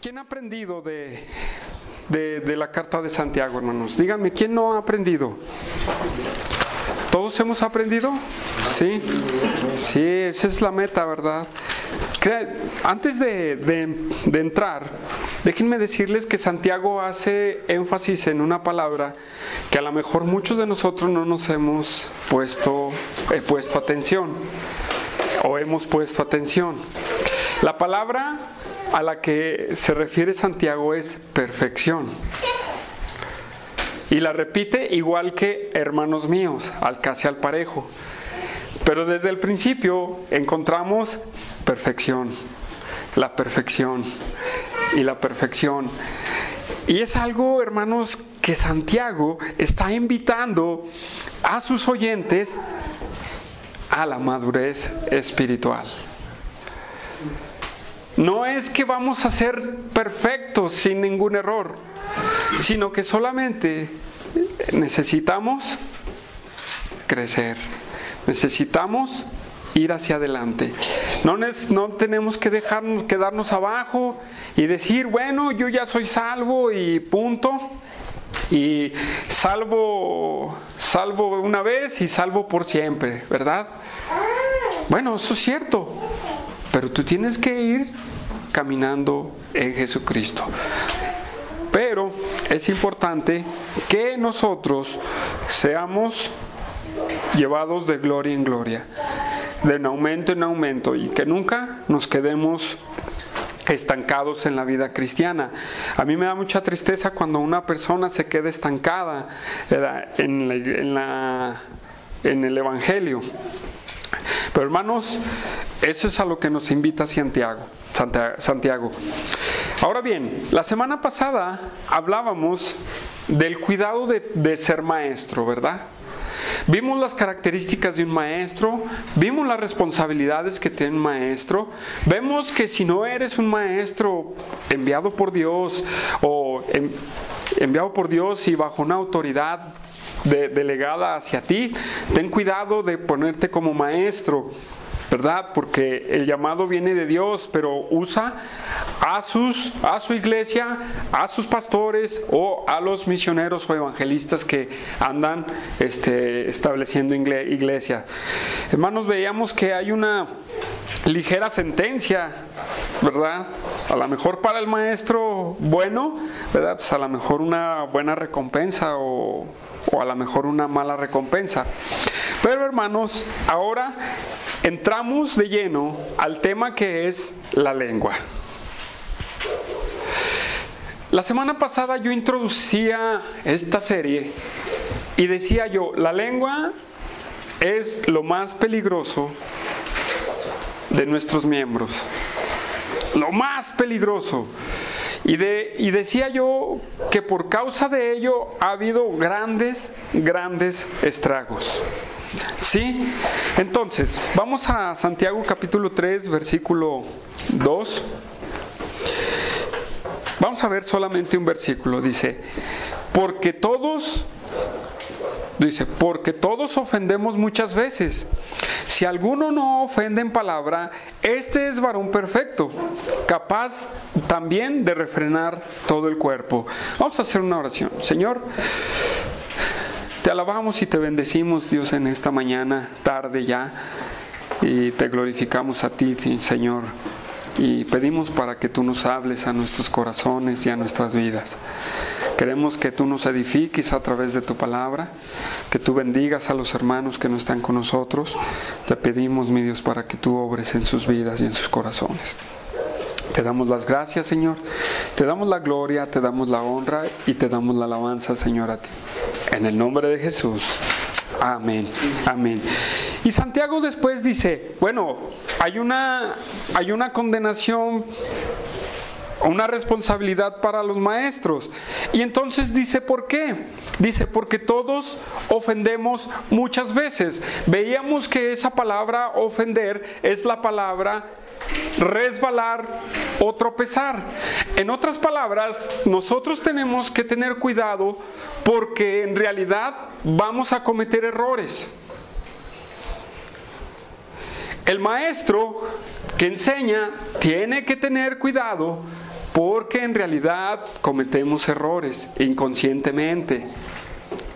¿Quién ha aprendido de la carta de Santiago, hermanos? Díganme, ¿quién no ha aprendido? ¿Todos hemos aprendido? Sí, esa es la meta, ¿verdad? Antes de entrar, déjenme decirles que Santiago hace énfasis en una palabra que a lo mejor muchos de nosotros no nos hemos puesto atención, o hemos puesto atención. La palabra a la que se refiere Santiago es perfección. Y la repite igual que hermanos míos, casi al parejo. Pero desde el principio encontramos perfección, la perfección y la perfección. Y es algo, hermanos, que Santiago está invitando a sus oyentes a la madurez espiritual. No es que vamos a ser perfectos sin ningún error, sino que solamente necesitamos crecer, necesitamos ir hacia adelante. No tenemos que quedarnos abajo y decir, bueno, yo ya soy salvo y punto. Y salvo una vez y salvo por siempre, ¿verdad? Bueno, eso es cierto, pero tú tienes que ir caminando en Jesucristo. Pero es importante que nosotros seamos llevados de gloria en gloria, de aumento en aumento, y que nunca nos quedemos estancados en la vida cristiana. A mí me da mucha tristeza cuando una persona se queda estancada en el Evangelio. Pero hermanos, eso es a lo que nos invita Santiago. Ahora bien, la semana pasada hablábamos del cuidado de ser maestro, ¿verdad? Vimos las características de un maestro, vimos las responsabilidades que tiene un maestro, vemos que si no eres un maestro enviado por Dios y bajo una autoridad delegada hacia ti, ten cuidado de ponerte como maestro, ¿verdad? Porque el llamado viene de Dios, pero usa a su iglesia, a sus pastores o a los misioneros o evangelistas que andan estableciendo iglesia. Hermanos, veíamos que hay una ligera sentencia, ¿verdad? A lo mejor para el maestro bueno, ¿verdad? Pues a lo mejor una buena recompensa o a lo mejor una mala recompensa. Pero hermanos, ahora entramos de lleno al tema que es la lengua. La semana pasada yo introducía esta serie y decía yo, la lengua es lo más peligroso de nuestros miembros. Lo más peligroso. Y decía yo que por causa de ello ha habido grandes estragos. ¿Sí? Entonces, vamos a Santiago capítulo 3, versículo 2. Vamos a ver solamente un versículo. Dice, porque todos ofendemos muchas veces. Si alguno no ofende en palabra, este es varón perfecto, capaz también de refrenar todo el cuerpo. Vamos a hacer una oración. Señor, te alabamos y te bendecimos, Dios, en esta mañana, tarde ya, y te glorificamos a ti, Señor, y pedimos para que tú nos hables a nuestros corazones y a nuestras vidas. Queremos que tú nos edifiques a través de tu palabra, que tú bendigas a los hermanos que no están con nosotros. Te pedimos, mi Dios, para que tú obres en sus vidas y en sus corazones. Te damos las gracias, Señor. Te damos la gloria, te damos la honra y te damos la alabanza, Señor, a ti. En el nombre de Jesús. Amén. Amén. Y Santiago después dice, bueno, hay una condenación, una responsabilidad para los maestros. Y entonces dice, ¿por qué? Dice, porque todos ofendemos muchas veces. Veíamos que esa palabra ofender es la palabra resbalar o tropezar. En otras palabras, nosotros tenemos que tener cuidado porque en realidad vamos a cometer errores. El maestro que enseña tiene que tener cuidado porque en realidad cometemos errores inconscientemente.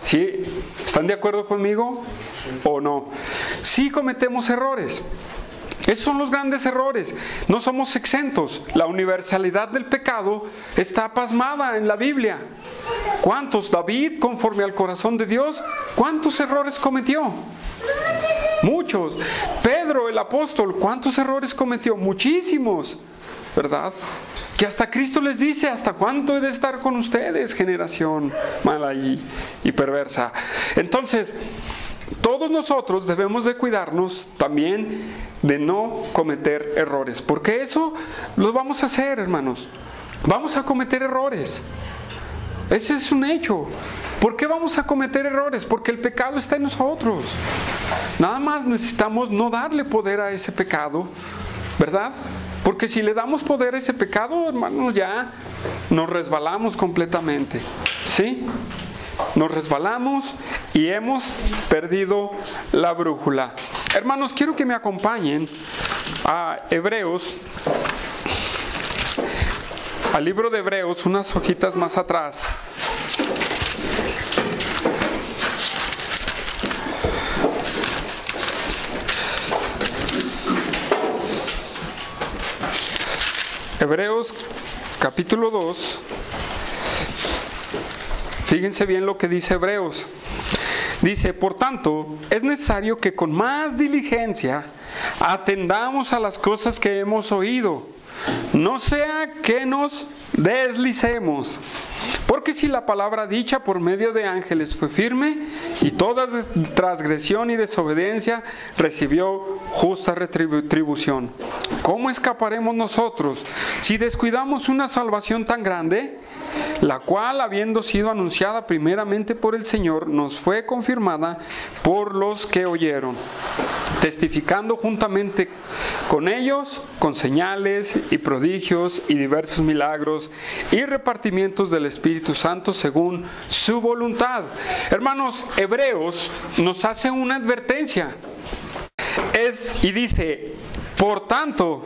¿Sí? ¿Están de acuerdo conmigo o no? Sí cometemos errores. Esos son los grandes errores. No somos exentos. La universalidad del pecado está pasmada en la Biblia. ¿Cuántos? David, conforme al corazón de Dios, ¿cuántos errores cometió? Muchos. Pedro, el apóstol, ¿cuántos errores cometió? Muchísimos, ¿verdad? Que hasta Cristo les dice: ¿hasta cuánto he de estar con ustedes, generación mala y perversa? Entonces, todos nosotros debemos de cuidarnos también de no cometer errores, porque eso lo vamos a hacer, hermanos. Vamos a cometer errores. Ese es un hecho. ¿Por qué vamos a cometer errores? Porque el pecado está en nosotros. Nada más necesitamos no darle poder a ese pecado, ¿verdad? Porque si le damos poder a ese pecado, hermanos, ya nos resbalamos completamente. ¿Sí? Nos resbalamos y hemos perdido la brújula. Hermanos, quiero que me acompañen a Hebreos, al libro de Hebreos, unas hojitas más atrás. Hebreos capítulo 2. Fíjense bien lo que dice Hebreos. Dice: por tanto, es necesario que con más diligencia atendamos a las cosas que hemos oído, no sea que nos deslicemos. Porque si la palabra dicha por medio de ángeles fue firme, y toda transgresión y desobediencia recibió justa retribución, ¿cómo escaparemos nosotros si descuidamos una salvación tan grande, la cual, habiendo sido anunciada primeramente por el Señor, nos fue confirmada por los que oyeron, testificando juntamente con ellos con señales y prodigios y diversos milagros y repartimientos del Espíritu Santo según su voluntad? Hermanos, Hebreos nos hace una advertencia. Y dice: por tanto,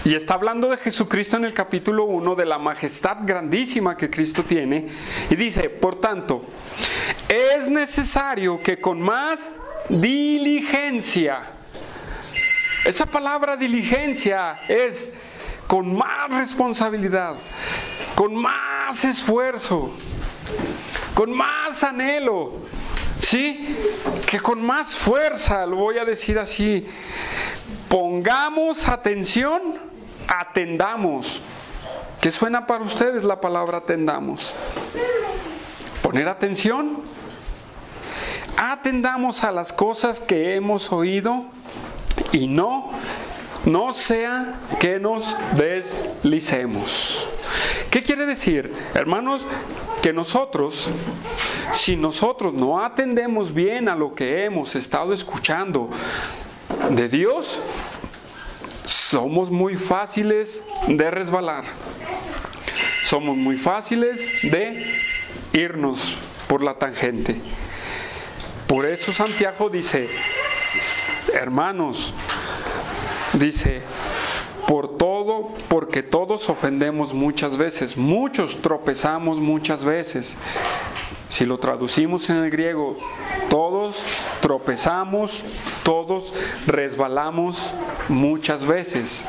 y está hablando de Jesucristo en el capítulo 1, de la majestad grandísima que Cristo tiene, y dice: por tanto, es necesario que con más diligencia. Esa palabra diligencia es con más responsabilidad, con más esfuerzo, con más anhelo, ¿sí? Que con más fuerza, lo voy a decir así. Pongamos atención, atendamos. ¿Qué suena para ustedes la palabra atendamos? Poner atención. Atendamos a las cosas que hemos oído y no sea que nos deslicemos. ¿Qué quiere decir, hermanos? Que nosotros, si nosotros no atendemos bien a lo que hemos estado escuchando de Dios, somos muy fáciles de resbalar. Somos muy fáciles de irnos por la tangente. Por eso Santiago dice: hermanos, dice, porque todos ofendemos muchas veces, muchos tropezamos muchas veces. Si lo traducimos en el griego, todos tropezamos, todos resbalamos muchas veces.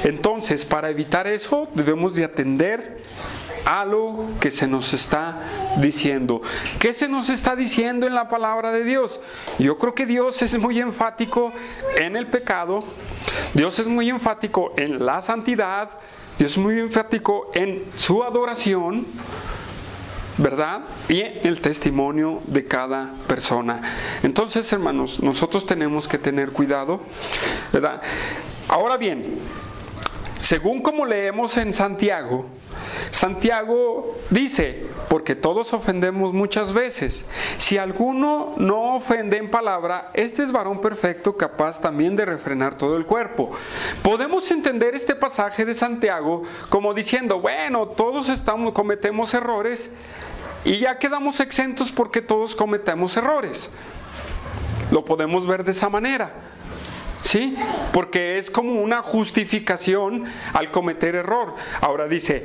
Entonces, para evitar eso, debemos de atender a lo que se nos está diciendo. ¿Qué se nos está diciendo en la palabra de Dios? Yo creo que Dios es muy enfático en el pecado, Dios es muy enfático en la santidad, Dios es muy enfático en su adoración, ¿verdad? Y en el testimonio de cada persona. Entonces, hermanos, nosotros tenemos que tener cuidado, ¿verdad? Ahora bien, según como leemos en Santiago, Santiago dice: porque todos ofendemos muchas veces. Si alguno no ofende en palabra, este es varón perfecto, capaz también de refrenar todo el cuerpo. Podemos entender este pasaje de Santiago como diciendo: bueno, todos cometemos errores y ya quedamos exentos porque todos cometemos errores. Lo podemos ver de esa manera. ¿sí? Porque es como una justificación al cometer error. Ahora dice,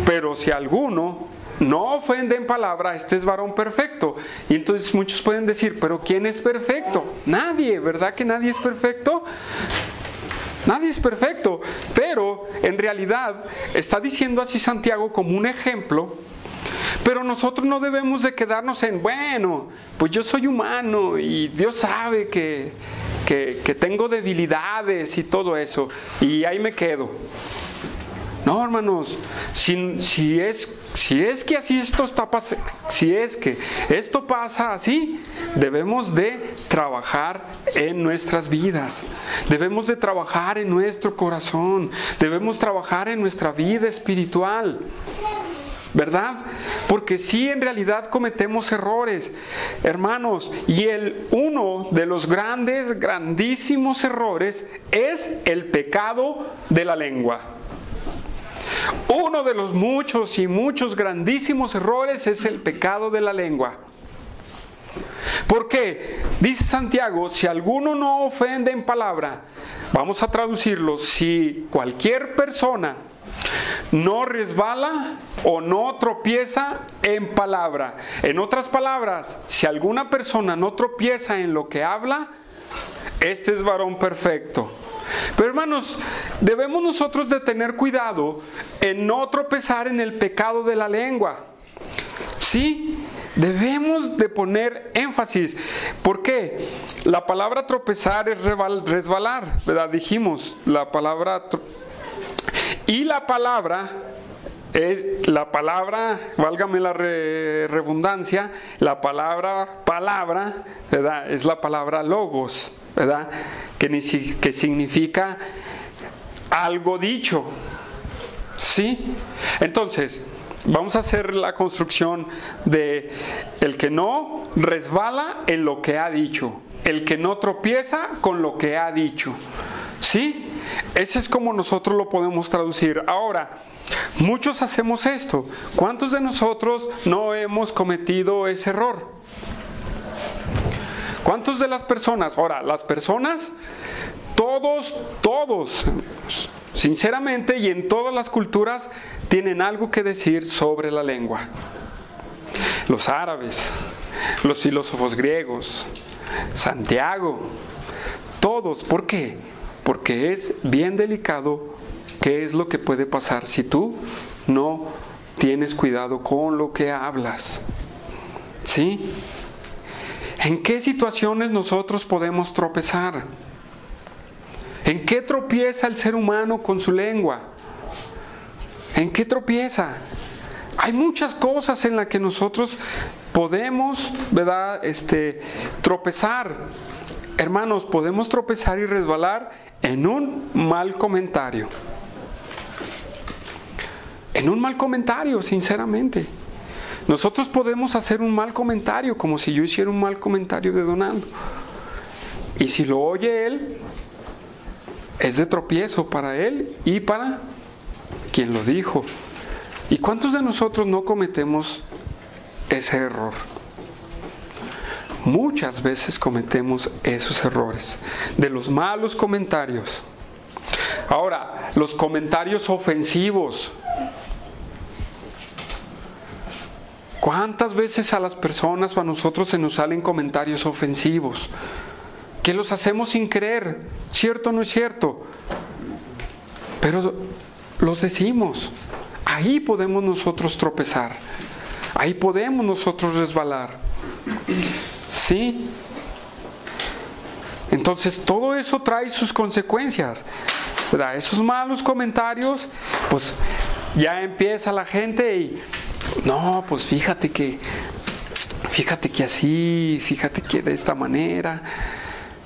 pero si alguno no ofende en palabra, este es varón perfecto. Y entonces muchos pueden decir, pero ¿quién es perfecto? Nadie, ¿verdad que nadie es perfecto? Nadie es perfecto, pero en realidad está diciendo así Santiago como un ejemplo. Pero nosotros no debemos de quedarnos en, bueno, pues yo soy humano y Dios sabe que tengo debilidades y todo eso, y ahí me quedo. No, hermanos, si es que así si es que esto pasa así, debemos de trabajar en nuestras vidas, debemos de trabajar en nuestro corazón, debemos trabajar en nuestra vida espiritual, ¿verdad? Porque sí, en realidad cometemos errores, hermanos, y uno de los grandísimos errores es el pecado de la lengua. Uno de los muchos grandísimos errores es el pecado de la lengua. ¿Por qué? Dice Santiago, si alguno no ofende en palabra, vamos a traducirlo, si cualquier persona no resbala o no tropieza en palabra. En otras palabras, si alguna persona no tropieza en lo que habla, este es varón perfecto. Pero hermanos, debemos nosotros de tener cuidado en no tropezar en el pecado de la lengua. Sí, debemos de poner énfasis. ¿Por qué? La palabra tropezar es resbalar, ¿verdad? Dijimos, la palabra y la palabra es la palabra, válgame la redundancia, la palabra, ¿verdad? Es la palabra logos, ¿verdad? Que significa algo dicho, ¿sí? Entonces, vamos a hacer la construcción de el que no resbala en lo que ha dicho, el que no tropieza con lo que ha dicho, ¿sí? Ese es como nosotros lo podemos traducir. Ahora, muchos hacemos esto. ¿Cuántos de nosotros no hemos cometido ese error? ¿Cuántos de las personas? Ahora, las personas, todos, sinceramente y en todas las culturas, tienen algo que decir sobre la lengua. Los árabes, los filósofos griegos, Santiago, todos. ¿Por qué? Porque es bien delicado qué es lo que puede pasar si tú no tienes cuidado con lo que hablas. ¿Sí? ¿En qué situaciones nosotros podemos tropezar? ¿En qué tropieza el ser humano con su lengua? ¿En qué tropieza? Hay muchas cosas en las que nosotros podemos, ¿verdad? Tropezar. Hermanos, podemos tropezar y resbalar en un mal comentario. En un mal comentario, sinceramente. Nosotros podemos hacer un mal comentario, como si yo hiciera un mal comentario de Donaldo. Y si lo oye él, es de tropiezo para él y para quien lo dijo. ¿Y cuántos de nosotros no cometemos ese error? Muchas veces cometemos esos errores de los malos comentarios. Ahora, los comentarios ofensivos. ¿Cuántas veces a las personas o a nosotros se nos salen comentarios ofensivos? Que los hacemos sin querer, ¿cierto o no es cierto? Pero los decimos. Ahí podemos nosotros tropezar. Ahí podemos nosotros resbalar. ¿Sí? Entonces todo eso trae sus consecuencias, ¿verdad? Esos malos comentarios, pues ya empieza la gente y no, pues fíjate que así, fíjate que de esta manera,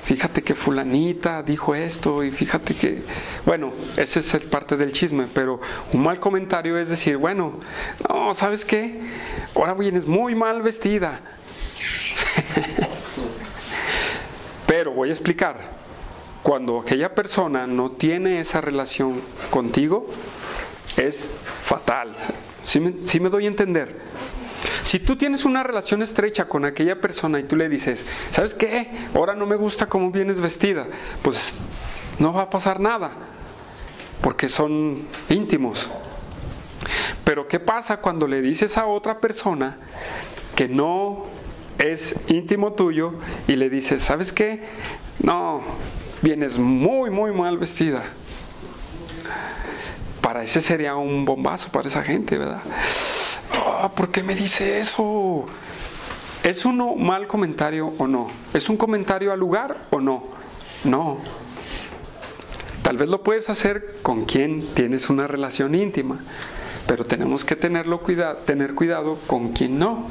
fíjate que fulanita dijo esto y fíjate que, bueno, esa es parte del chisme, pero un mal comentario es decir, bueno, no, ¿sabes qué? Ahora vienes muy mal vestida. Pero voy a explicar, cuando aquella persona no tiene esa relación contigo, es fatal. ¿Sí me doy a entender? Si tú tienes una relación estrecha con aquella persona y tú le dices, ¿sabes qué? Ahora no me gusta cómo vienes vestida, pues no va a pasar nada, porque son íntimos. Pero ¿qué pasa cuando le dices a otra persona que no es íntimo tuyo y le dices, ¿sabes qué? No, vienes muy, muy mal vestida. Para ese sería un bombazo para esa gente, ¿verdad? Oh, ¿por qué me dice eso? ¿Es un mal comentario o no? ¿Es un comentario al lugar o no? No. Tal vez lo puedes hacer con quien tienes una relación íntima, pero tenemos que tener cuidado con quien no.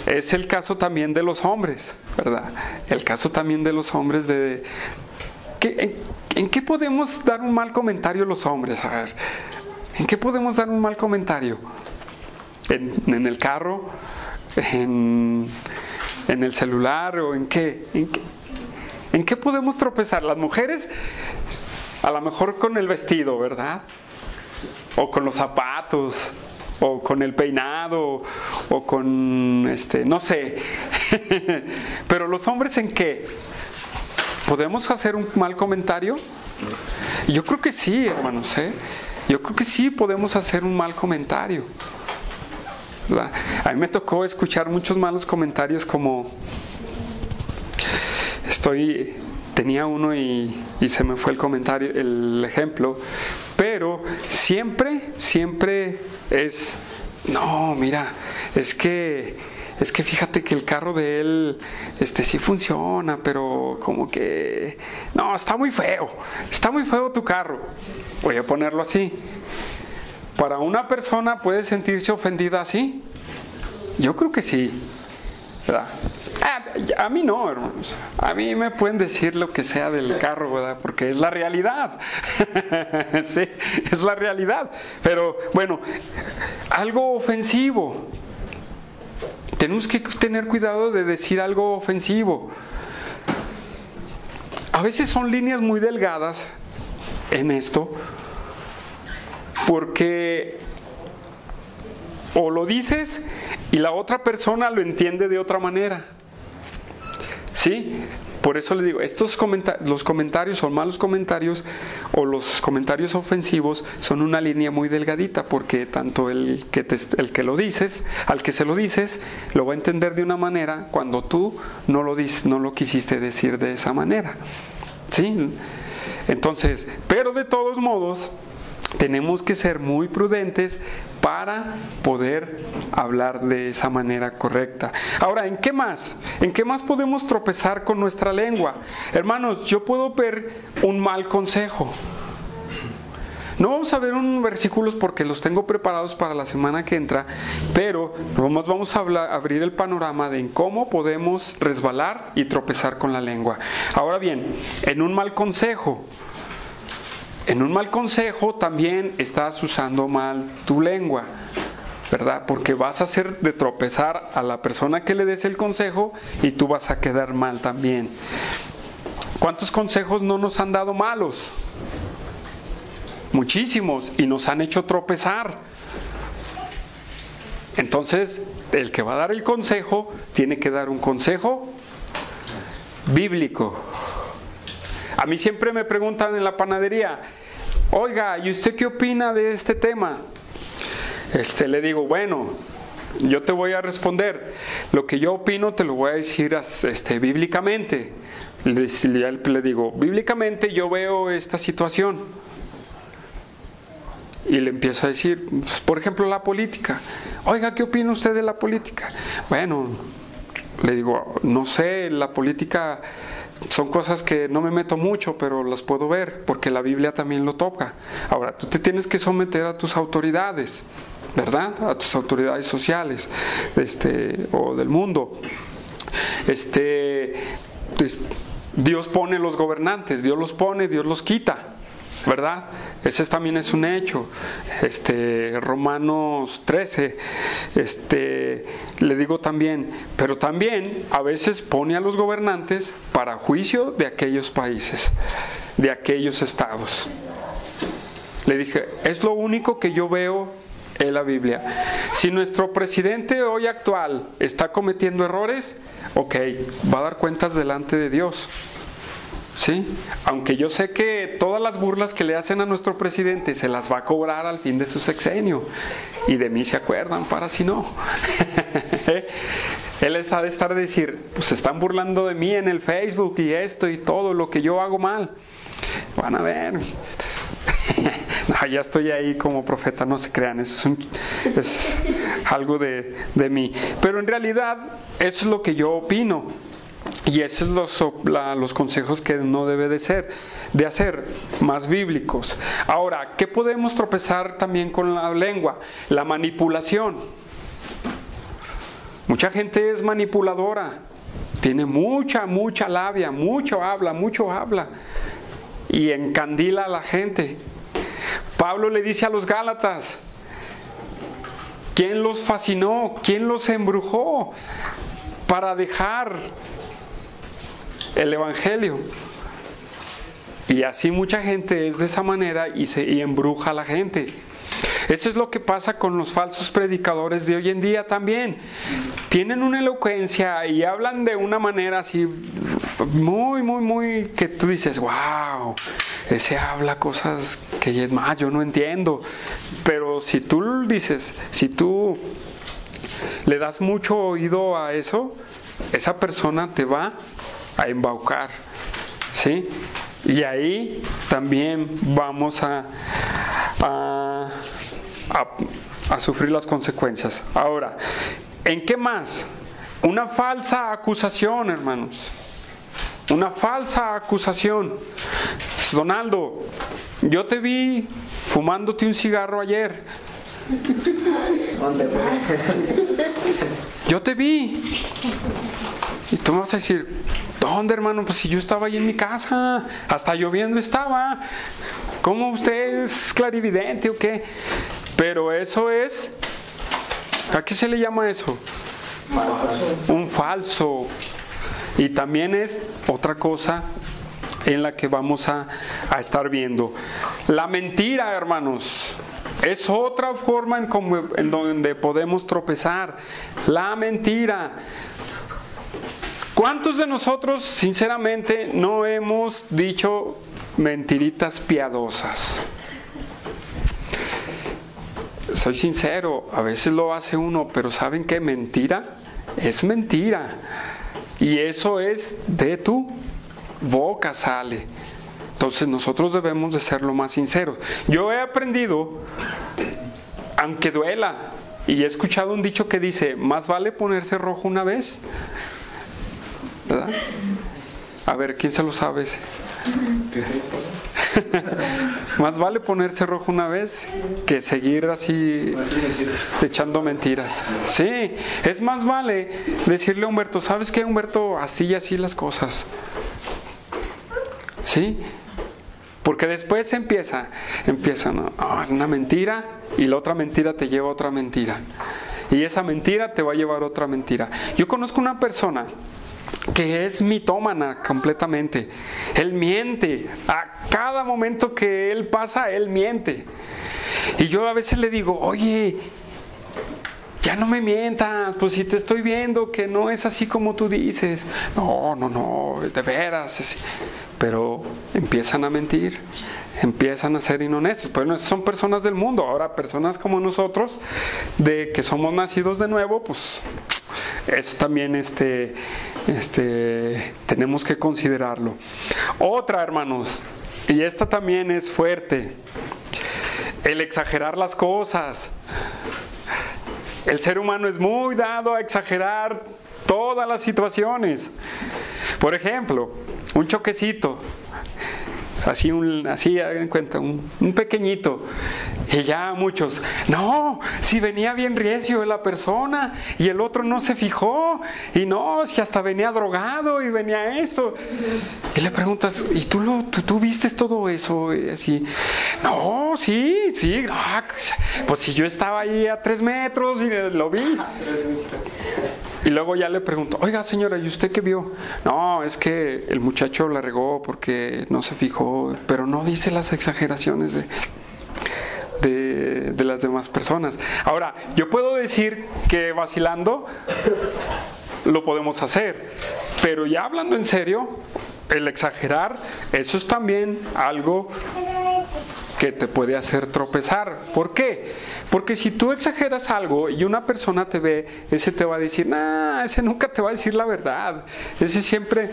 Es el caso también de los hombres, ¿verdad? El caso también de los hombres de... ¿En qué podemos dar un mal comentario los hombres? A ver, ¿en qué podemos dar un mal comentario? ¿En el carro? ¿En el celular? ¿O en qué? ¿En qué podemos tropezar? Las mujeres, a lo mejor con el vestido, ¿verdad? O con los zapatos, o con el peinado, o con, no sé. Pero los hombres, ¿en qué? ¿Podemos hacer un mal comentario? Yo creo que sí, hermanos, ¿eh? Yo creo que sí podemos hacer un mal comentario, ¿verdad? A mí me tocó escuchar muchos malos comentarios como... Tenía uno y se me fue el comentario, el ejemplo, pero siempre es, no, mira, es que fíjate que el carro de él, sí funciona, pero como que, no, está muy feo tu carro. Voy a ponerlo así. Para una persona puede sentirse ofendida así. Yo creo que sí, ¿verdad? A mí no, hermanos. A mí me pueden decir lo que sea del carro, ¿verdad? Porque es la realidad. Sí, es la realidad. Pero bueno, algo ofensivo. Tenemos que tener cuidado de decir algo ofensivo. A veces son líneas muy delgadas en esto, porque o lo dices y la otra persona lo entiende de otra manera. ¿Sí? Por eso les digo, los comentarios o malos comentarios o los comentarios ofensivos son una línea muy delgadita, porque tanto el que lo dices, al que se lo dices, lo va a entender de una manera cuando tú no lo quisiste decir de esa manera. ¿Sí? Entonces, pero de todos modos, tenemos que ser muy prudentes para poder hablar de esa manera correcta. Ahora, ¿en qué más? ¿En qué más podemos tropezar con nuestra lengua? Hermanos, yo puedo ver un mal consejo. No vamos a ver unos versículos porque los tengo preparados para la semana que entra, pero vamos a abrir el panorama de en cómo podemos resbalar y tropezar con la lengua. Ahora bien, en un mal consejo también estás usando mal tu lengua, ¿verdad? Porque vas a hacer de tropezar a la persona que le des el consejo y tú vas a quedar mal también. ¿Cuántos consejos no nos han dado malos? Muchísimos, y nos han hecho tropezar. Entonces, el que va a dar el consejo tiene que dar un consejo bíblico. A mí siempre me preguntan en la panadería, oiga, ¿y usted qué opina de este tema? Le digo, bueno, yo te voy a responder. Lo que yo opino te lo voy a decir bíblicamente. Le digo, bíblicamente yo veo esta situación. Y le empiezo a decir, por ejemplo, la política. Oiga, ¿qué opina usted de la política? Bueno, le digo, no sé, la política son cosas que no me meto mucho, pero las puedo ver, porque la Biblia también lo toca. Ahora, tú te tienes que someter a tus autoridades, ¿verdad? A tus autoridades sociales, o del mundo. Dios pone los gobernantes, Dios los pone, Dios los quita, ¿verdad? Ese también es un hecho. Romanos 13, le digo también, pero también a veces pone a los gobernantes para juicio de aquellos países, de aquellos estados. Le dije, es lo único que yo veo es la Biblia. Si nuestro presidente hoy actual está cometiendo errores, ok, va a dar cuentas delante de Dios. ¿Sí? Aunque yo sé que todas las burlas que le hacen a nuestro presidente se las va a cobrar al fin de su sexenio. Y de mí se acuerdan, para si no. Él está de estar de decir, pues se están burlando de mí en el Facebook y esto y todo lo que yo hago mal. Van a ver. No, ya estoy ahí como profeta, no se crean, eso es algo de mí. Pero en realidad eso es lo que yo opino. Y esos son los consejos que uno debe de hacer, más bíblicos. Ahora, ¿qué podemos tropezar también con la lengua? La manipulación. Mucha gente es manipuladora, tiene mucha labia, mucho habla y encandila a la gente. Pablo le dice a los Gálatas, ¿quién los fascinó? ¿Quién los embrujó para dejar el evangelio? Y así mucha gente es de esa manera y embruja a la gente. Eso es lo que pasa con los falsos predicadores de hoy en día también. Tienen una elocuencia y hablan de una manera así muy que tú dices, wow, ese habla cosas que es más, yo no entiendo. Pero si tú dices, si tú le das mucho oído a eso, esa persona te va a embaucar, ¿sí? Y ahí también vamos a sufrir las consecuencias. Ahora, ¿en qué más? Una falsa acusación, hermanos. Una falsa acusación. Donaldo, yo te vi fumándote un cigarro ayer. Yo te vi. Y tú me vas a decir, ¿dónde, hermano? Pues si yo estaba ahí en mi casa, hasta lloviendo estaba. ¿Cómo usted es clarividente o qué? Pero eso es, ¿a qué se le llama eso? Falso. Un falso. Y también es otra cosa en la que vamos a estar viendo. La mentira, hermanos, es otra forma en donde podemos tropezar. La mentira. ¿Cuántos de nosotros, sinceramente, no hemos dicho mentiritas piadosas? Soy sincero, a veces lo hace uno, pero ¿saben qué? Mentira es mentira. Y eso es de tu boca sale. Entonces nosotros debemos de ser lo más sinceros. Yo he aprendido, aunque duela, y he escuchado un dicho que dice, más vale ponerse rojo una vez, ¿verdad? A ver, ¿quién se lo sabe ese? Más vale ponerse rojo una vez que seguir así echando mentiras. Sí, es más vale decirle a Humberto, ¿sabes qué, Humberto? Así y así las cosas. ¿Sí? Porque después empieza, ¿no? Una mentira y la otra mentira te lleva a otra mentira. Y esa mentira te va a llevar a otra mentira. Yo conozco una persona que es mitómana completamente. Él miente. A cada momento que él pasa, él miente. Y yo a veces le digo, oye, ya no me mientas, pues si te estoy viendo que no es así como tú dices. No, de veras. Pero empiezan a mentir, empiezan a ser inhonestos. Pero son personas del mundo. Ahora, personas como nosotros, de que somos nacidos de nuevo, pues eso también tenemos que considerarlo. Otra, hermanos, y esta también es fuerte, el exagerar las cosas. El ser humano es muy dado a exagerar todas las situaciones. Por ejemplo, un choquecito, así hagan cuenta, un pequeñito, y ya muchos, no, si venía bien recio la persona y el otro no se fijó, y no, si hasta venía drogado y venía esto, y le preguntas, ¿y tú viste todo eso? Y así, no, sí, no, pues si yo estaba ahí a 3 metros y lo vi. Y luego ya le pregunto, oiga señora, ¿y usted qué vio? No, es que el muchacho la regó porque no se fijó, pero no dice las exageraciones de... de las demás personas. Ahora, yo puedo decir que vacilando lo podemos hacer, pero ya hablando en serio, el exagerar, eso es también algo que te puede hacer tropezar. ¿Por qué? Porque si tú exageras algo y una persona te ve, ese te va a decir, nah, ese nunca te va a decir la verdad. Ese siempre,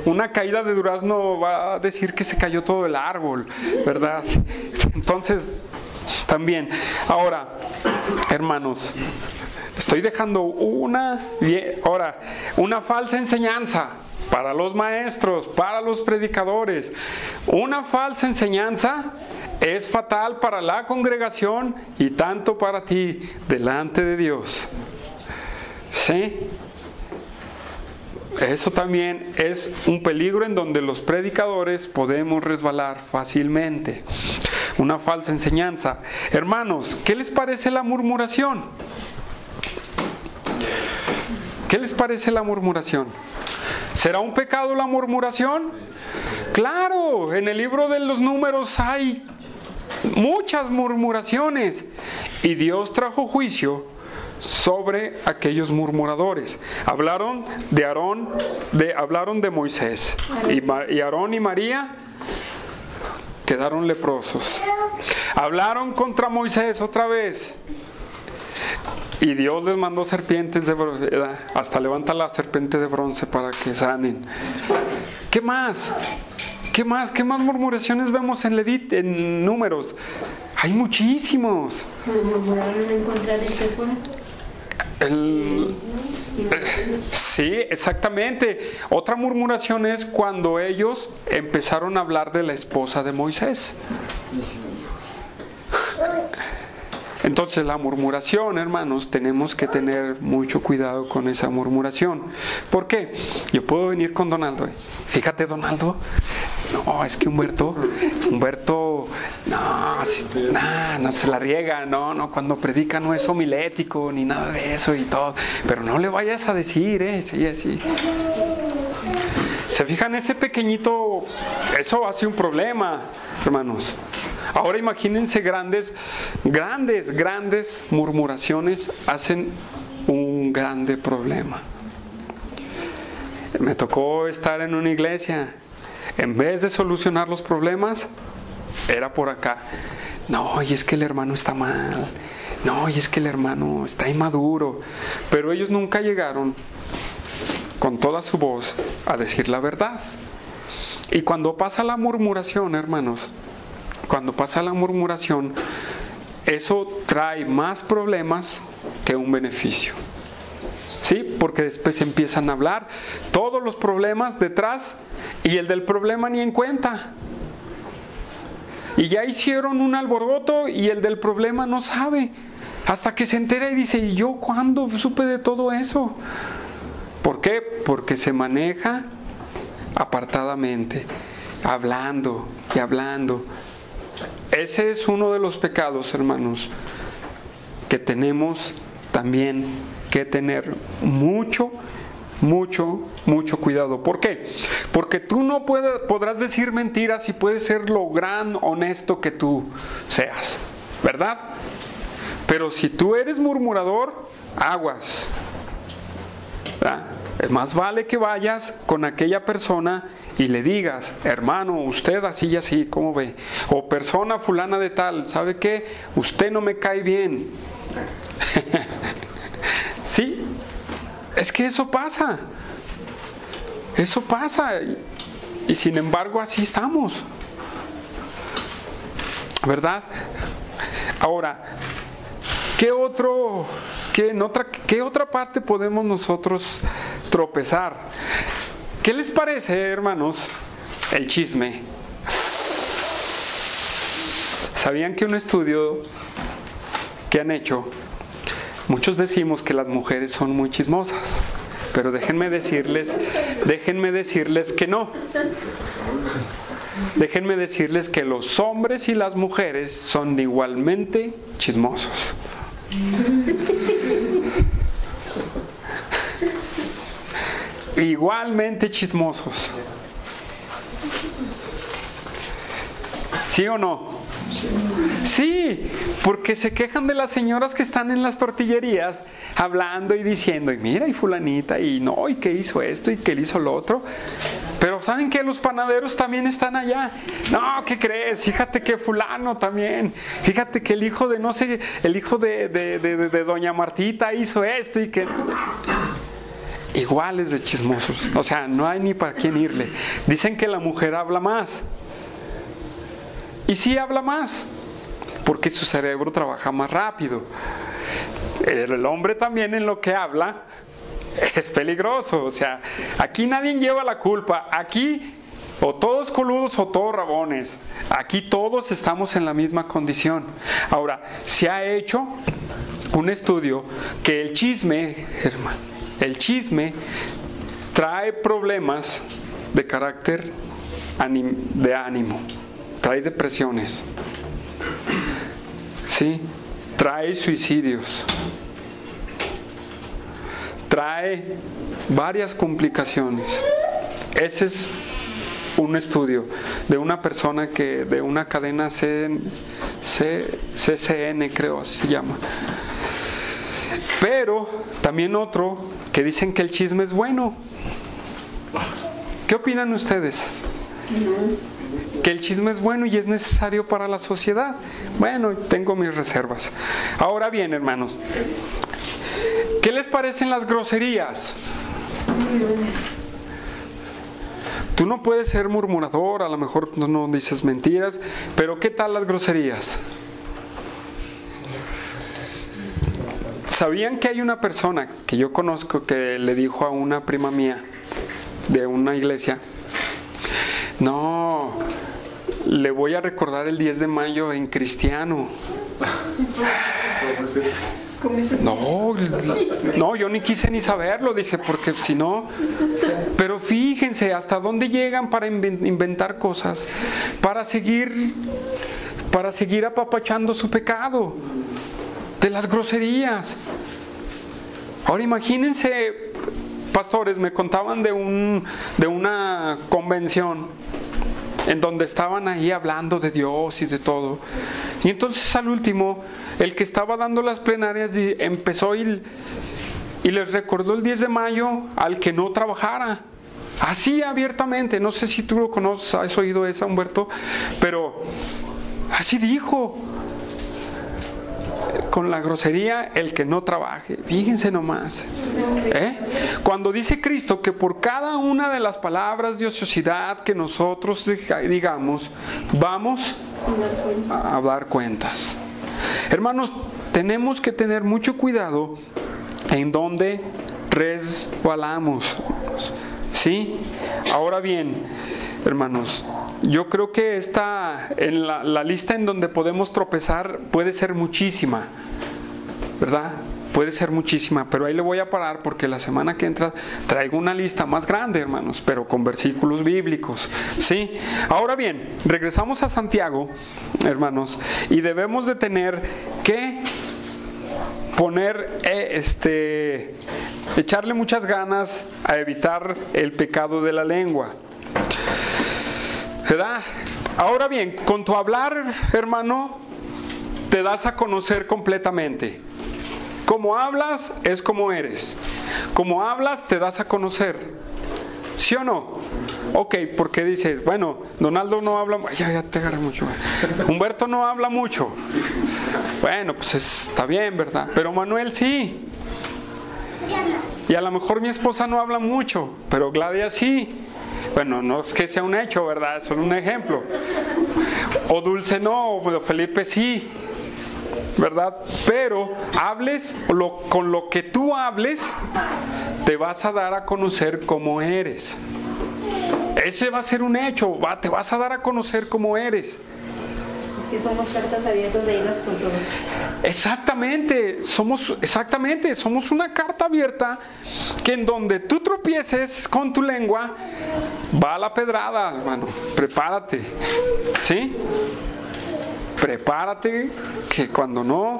una caída de durazno va a decir que se cayó todo el árbol, ¿verdad? Entonces, también. Ahora, hermanos, estoy dejando una falsa enseñanza para los maestros, para los predicadores. Una falsa enseñanza es fatal para la congregación y tanto para ti delante de Dios. ¿Sí? Eso también es un peligro en donde los predicadores podemos resbalar fácilmente. Una falsa enseñanza. Hermanos, ¿qué les parece la murmuración? ¿Qué les parece la murmuración? ¿Será un pecado la murmuración? Claro, en el libro de los Números hay muchas murmuraciones y Dios trajo juicio sobre aquellos murmuradores. Hablaron de Moisés y Aarón y María quedaron leprosos. Hablaron contra Moisés otra vez. Y Dios les mandó serpientes de bronce, hasta levanta la serpiente de bronce para que sanen. ¿Qué más? ¿Qué más murmuraciones vemos en Números? Hay muchísimos. ¿Murmuraron en contra de Séfora? Sí, exactamente. Otra murmuración es cuando ellos empezaron a hablar de la esposa de Moisés. Entonces la murmuración, hermanos, tenemos que tener mucho cuidado con esa murmuración. ¿Por qué? Yo puedo venir con Donaldo. Fíjate, Donaldo. No, es que Humberto, no se la riega. No, cuando predica no es homilético ni nada de eso y todo. Pero no le vayas a decir, sí, así. ¿Se fijan? Ese pequeñito, eso hace un problema, hermanos. Ahora imagínense grandes murmuraciones hacen un grande problema. Me tocó estar en una iglesia. En vez de solucionar los problemas, era por acá. No, y es que el hermano está mal. No, y es que el hermano está inmaduro. Pero ellos nunca llegaron con toda su voz a decir la verdad. Y cuando pasa la murmuración, hermanos, eso trae más problemas que un beneficio. ¿Sí? Porque después empiezan a hablar todos los problemas detrás y el del problema ni en cuenta. Y ya hicieron un alboroto y el del problema no sabe. Hasta que se entera y dice, ¿y yo cuándo supe de todo eso? ¿Por qué? Porque se maneja apartadamente, hablando y hablando. Ese es uno de los pecados, hermanos, que tenemos también que tener mucho cuidado. ¿Por qué? Porque tú no podrás decir mentiras y puedes ser lo gran honesto que tú seas, ¿verdad? Pero si tú eres murmurador, aguas, ¿verdad? Más vale que vayas con aquella persona y le digas, hermano, usted así y así, ¿cómo ve? O persona fulana de tal, ¿sabe qué? Usted no me cae bien. Sí, es que eso pasa. Eso pasa. Y sin embargo así estamos, ¿verdad? Ahora, ¿qué otra parte podemos nosotros tropezar? ¿Qué les parece, hermanos, el chisme? ¿Sabían que un estudio que han hecho, muchos decimos que las mujeres son muy chismosas, pero déjenme decirles que no. Déjenme decirles que los hombres y las mujeres son igualmente chismosos. Igualmente chismosos. ¿Sí o no? Sí, porque se quejan de las señoras que están en las tortillerías hablando y diciendo, y mira, y fulanita, y no, y que hizo esto, y que hizo lo otro. Pero ¿saben que los panaderos también están allá? No, ¿qué crees? Fíjate que fulano también. Fíjate que el hijo de, no sé, el hijo de doña Martita hizo esto y que... Iguales de chismosos. O sea, no hay ni para quién irle. Dicen que la mujer habla más. Y sí habla más, porque su cerebro trabaja más rápido. El hombre también en lo que habla es peligroso. O sea, aquí nadie lleva la culpa. Aquí o todos coludos o todos rabones. Aquí todos estamos en la misma condición. Ahora, se ha hecho un estudio que el chisme, hermano, el chisme trae problemas de carácter de ánimo. Trae depresiones, ¿sí? Trae suicidios, trae varias complicaciones. Ese es un estudio de una persona de una cadena CCN, creo se llama. Pero también otro que dicen que el chisme es bueno. ¿Qué opinan ustedes? Que el chisme es bueno y es necesario para la sociedad. Bueno, tengo mis reservas. Ahora bien, hermanos, ¿qué les parecen las groserías? Tú no puedes ser murmurador, a lo mejor no dices mentiras, pero ¿qué tal las groserías? ¿Sabían que hay una persona que yo conozco que le dijo a una prima mía de una iglesia: no, le voy a recordar el 10 de mayo en cristiano? No, yo ni quise ni saberlo, dije, porque si no... Pero fíjense hasta dónde llegan para inventar cosas, para seguir apapachando su pecado, de las groserías. Ahora imagínense, pastores, me contaban de una convención en donde estaban ahí hablando de Dios y de todo. Y entonces al último, el que estaba dando las plenarias empezó y les recordó el 10 de mayo al que no trabajara. Así abiertamente, no sé si tú lo conoces, has oído esa, Humberto, pero así dijo. Con la grosería, el que no trabaje. Fíjense nomás. Cuando dice Cristo que por cada una de las palabras de ociosidad que nosotros digamos, vamos a dar cuentas. Hermanos, tenemos que tener mucho cuidado en donde resbalamos. ¿Sí? Ahora bien, hermanos, yo creo que en la lista en donde podemos tropezar puede ser muchísima, ¿verdad? Puede ser muchísima, pero ahí le voy a parar porque la semana que entra traigo una lista más grande, hermanos, pero con versículos bíblicos, ¿sí? Ahora bien, regresamos a Santiago, hermanos, y debemos de tener que echarle muchas ganas a evitar el pecado de la lengua, ¿verdad? Ahora bien, con tu hablar, hermano, te das a conocer completamente. Como hablas es como eres. Como hablas te das a conocer. ¿Sí o no? Ok, porque dices, bueno, Donaldo no habla, ya te agarré mucho. Humberto no habla mucho. Bueno, pues está bien, ¿verdad? Pero Manuel sí. Y a lo mejor mi esposa no habla mucho, pero Gladia sí. Bueno, no es que sea un hecho, ¿verdad? Es solo un ejemplo. O Dulce no, o Felipe sí, ¿verdad? Pero hables, con lo que tú hables, te vas a dar a conocer cómo eres. Ese va a ser un hecho, te vas a dar a conocer cómo eres. Es que somos cartas abiertas leídas por todos. Exactamente, somos una carta abierta que en donde tú tropieces con tu lengua, va a la pedrada, hermano. Prepárate, ¿sí? Prepárate que cuando no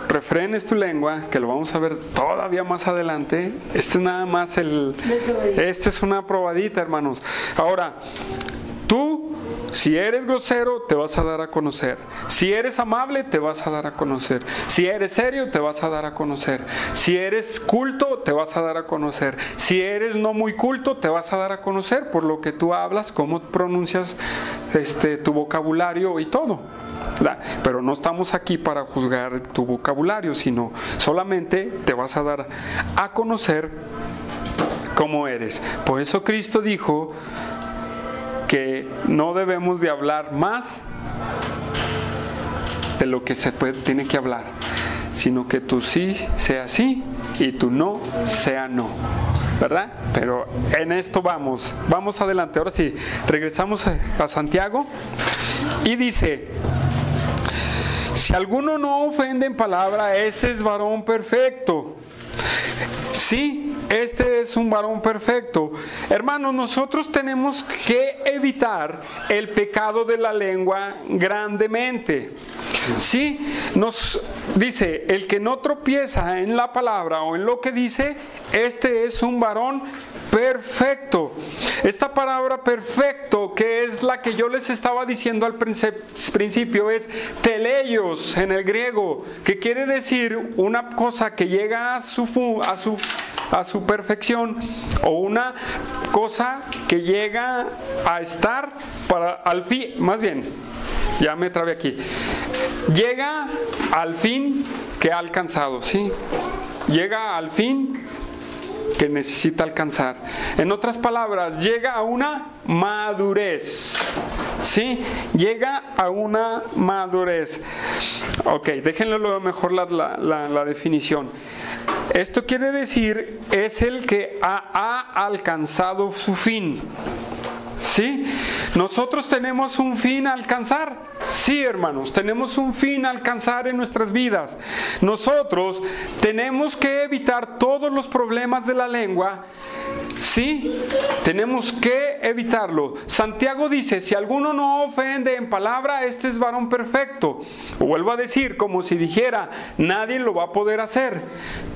refrenes tu lengua, que lo vamos a ver todavía más adelante, este es nada más esta es una probadita, hermanos. Ahora, tú Si eres grosero, te vas a dar a conocer. Si eres amable, te vas a dar a conocer. Si eres serio, te vas a dar a conocer. Si eres culto, te vas a dar a conocer. Si eres no muy culto, te vas a dar a conocer por lo que tú hablas, cómo pronuncias tu vocabulario y todo. Pero no estamos aquí para juzgar tu vocabulario, sino solamente te vas a dar a conocer cómo eres. Por eso Cristo dijo que no debemos de hablar más de lo que se tiene que hablar, sino que tu sí sea sí y tu no sea no, ¿verdad? Pero en esto vamos adelante. Ahora sí, regresamos a Santiago y dice: si alguno no ofende en palabra, este es varón perfecto. Sí, este es un varón perfecto. Hermanos, nosotros tenemos que evitar el pecado de la lengua grandemente. Sí, nos dice, el que no tropieza en la palabra o en lo que dice, este es un varón perfecto. Esta palabra perfecto, que es la que yo les estaba diciendo al principio, es teleios en el griego, que quiere decir una cosa que llega a su perfección, o una cosa que llega a estar para al fin, más bien, ya me trabé aquí, llega al fin que ha alcanzado, ¿sí? Llega al fin que necesita alcanzar. En otras palabras, llega a una madurez. ¿Sí? Llega a una madurez. Ok, déjenlo luego mejor la definición. Esto quiere decir, es el que ha alcanzado su fin. ¿Sí? ¿Nosotros tenemos un fin a alcanzar? Sí, hermanos, tenemos un fin a alcanzar en nuestras vidas. Nosotros tenemos que evitar todos los problemas de la lengua. Sí, tenemos que evitarlo. Santiago dice, si alguno no ofende en palabra, este es varón perfecto. O vuelvo a decir, como si dijera, nadie lo va a poder hacer.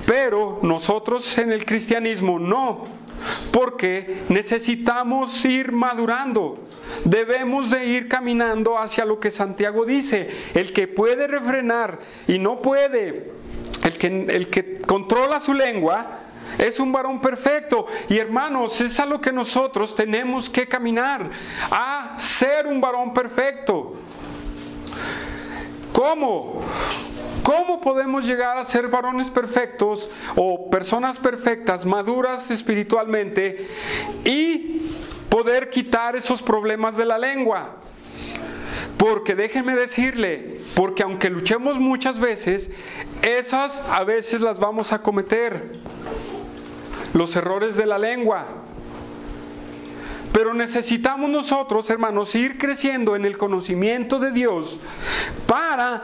Pero nosotros en el cristianismo no. Porque necesitamos ir madurando, debemos de ir caminando hacia lo que Santiago dice. El que puede refrenar y no puede, el que controla su lengua, es un varón perfecto. Y hermanos, es a lo que nosotros tenemos que caminar, a ser un varón perfecto. ¿Cómo? ¿Cómo podemos llegar a ser varones perfectos o personas perfectas, maduras espiritualmente, y poder quitar esos problemas de la lengua? Porque déjenme decirle, porque aunque luchemos muchas veces, esas a veces las vamos a cometer, los errores de la lengua. Pero necesitamos nosotros, hermanos, ir creciendo en el conocimiento de Dios para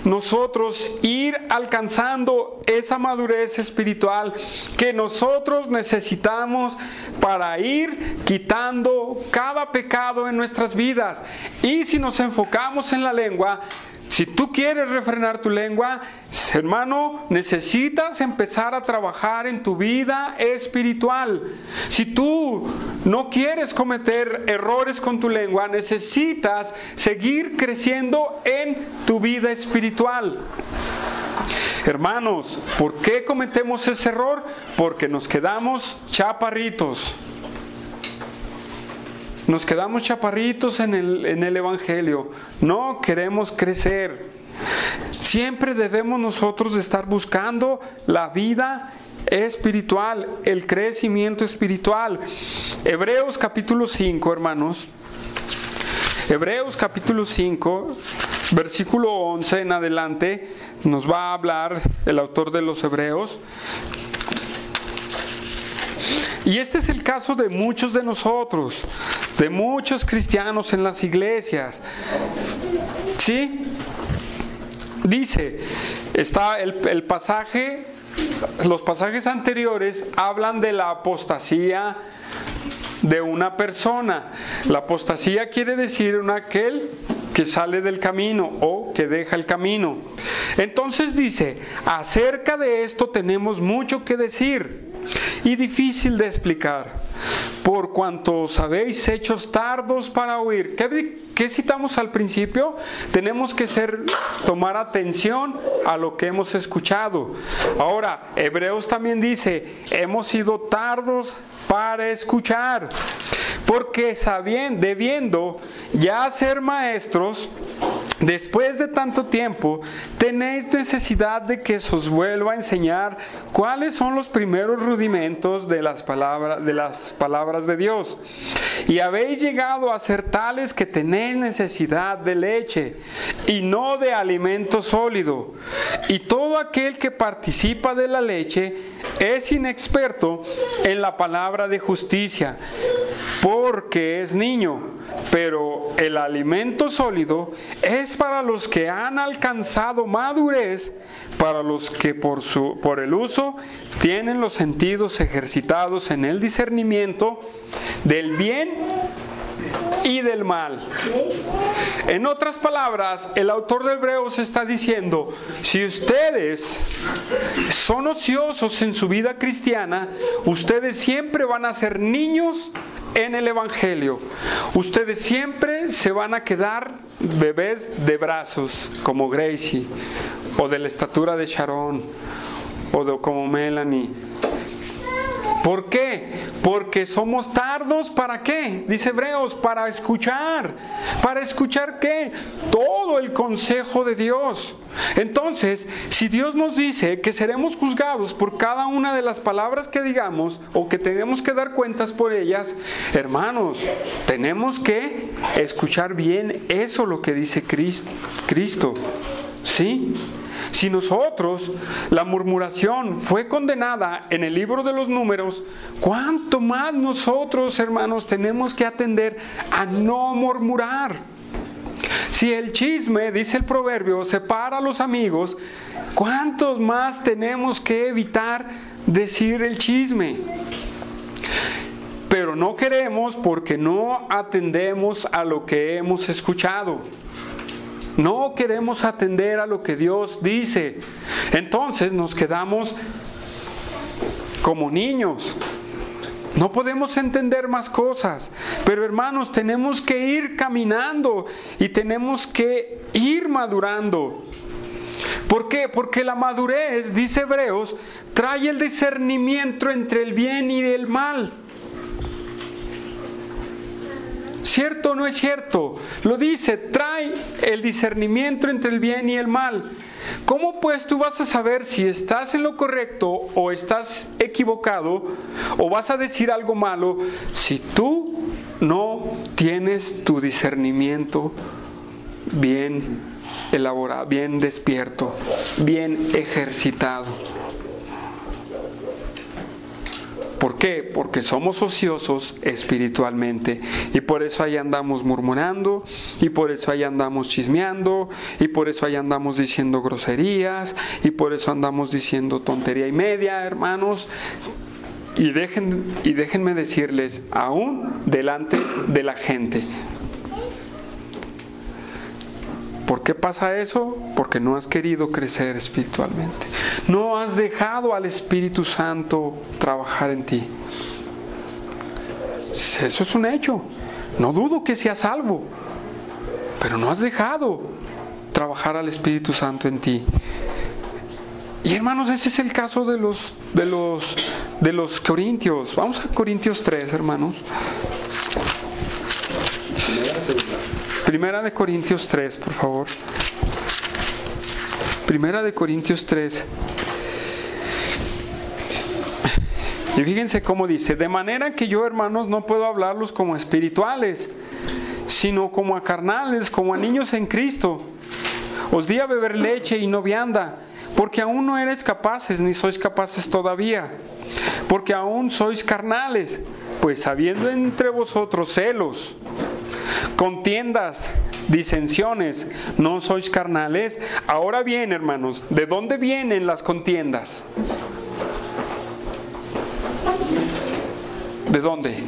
nosotros ir alcanzando esa madurez espiritual que nosotros necesitamos para ir quitando cada pecado en nuestras vidas. Y si nos enfocamos en la lengua, si tú quieres refrenar tu lengua, hermano, necesitas empezar a trabajar en tu vida espiritual. Si tú no quieres cometer errores con tu lengua, necesitas seguir creciendo en tu vida espiritual. Hermanos, ¿por qué cometemos ese error? Porque nos quedamos chaparritos. Nos quedamos chaparritos en el Evangelio. No queremos crecer. Siempre debemos nosotros de estar buscando la vida espiritual, el crecimiento espiritual. Hebreos capítulo 5, hermanos. Hebreos capítulo 5, versículo 11 en adelante, nos va a hablar el autor de los Hebreos. Y este es el caso de muchos de nosotros, de muchos cristianos en las iglesias. ¿Sí? Dice, está el pasaje, los pasajes anteriores hablan de la apostasía de una persona. La apostasía quiere decir aquel que sale del camino o que deja el camino. Entonces dice, acerca de esto tenemos mucho que decir y difícil de explicar, por cuanto os habéis hecho tardos para oír. ¿Qué citamos al principio? Tenemos que tomar atención a lo que hemos escuchado. Ahora, Hebreos también dice, hemos sido tardos para escuchar, porque debiendo ya ser maestros, después de tanto tiempo, tenéis necesidad de que se os vuelva a enseñar cuáles son los primeros rudimentos de las palabras de Dios. Y habéis llegado a ser tales que tenéis necesidad de leche y no de alimento sólido. Y todo aquel que participa de la leche es inexperto en la palabra de justicia, porque es niño, pero el alimento sólido es para los que han alcanzado madurez, para los que por el uso tienen los sentidos ejercitados en el discernimiento del bien y del mal. En otras palabras, el autor de Hebreos está diciendo, si ustedes son ociosos en su vida cristiana, ustedes siempre van a ser niños en el Evangelio. Ustedes siempre se van a quedar bebés de brazos, como Gracie, o de la estatura de Sharon, o como Melanie. ¿Por qué? Porque somos tardos, ¿para qué? Dice Hebreos, para escuchar. ¿Para escuchar qué? Todo el consejo de Dios. Entonces, si Dios nos dice que seremos juzgados por cada una de las palabras que digamos, o que tenemos que dar cuentas por ellas, hermanos, tenemos que escuchar bien eso lo que dice Cristo. ¿Sí? Si nosotros, la murmuración fue condenada en el libro de los Números, ¿cuánto más nosotros, hermanos, tenemos que atender a no murmurar? Si el chisme, dice el proverbio, separa a los amigos, ¿cuántos más tenemos que evitar decir el chisme? Pero no queremos porque no atendemos a lo que hemos escuchado. No queremos atender a lo que Dios dice. Entonces nos quedamos como niños. No podemos entender más cosas. Pero hermanos, tenemos que ir caminando y tenemos que ir madurando. ¿Por qué? Porque la madurez, dice Hebreos, trae el discernimiento entre el bien y el mal. ¿Cierto o no es cierto? Lo dice, trae el discernimiento entre el bien y el mal. ¿Cómo pues tú vas a saber si estás en lo correcto o estás equivocado o vas a decir algo malo si tú no tienes tu discernimiento bien elaborado, bien despierto, bien ejercitado? ¿Por qué? Porque somos ociosos espiritualmente y por eso ahí andamos murmurando y por eso ahí andamos chismeando y por eso ahí andamos diciendo groserías y por eso andamos diciendo tontería y media, hermanos. Y déjenme decirles, aún delante de la gente. ¿Por qué pasa eso? Porque no has querido crecer espiritualmente. No has dejado al Espíritu Santo trabajar en ti. Eso es un hecho. No dudo que seas salvo, pero no has dejado trabajar al Espíritu Santo en ti. Y hermanos, ese es el caso de los corintios. Vamos a Corintios 3, hermanos. Primera de Corintios 3, por favor. Primera de Corintios 3. Y fíjense cómo dice: de manera que yo, hermanos, no puedo hablarlos como espirituales, sino como a carnales, como a niños en Cristo. Os di a beber leche y no vianda, porque aún no eres capaces, ni sois capaces todavía, porque aún sois carnales, pues habiendo entre vosotros celos, contiendas, disensiones, ¿no sois carnales? Ahora bien, hermanos, ¿de dónde vienen las contiendas? ¿De dónde?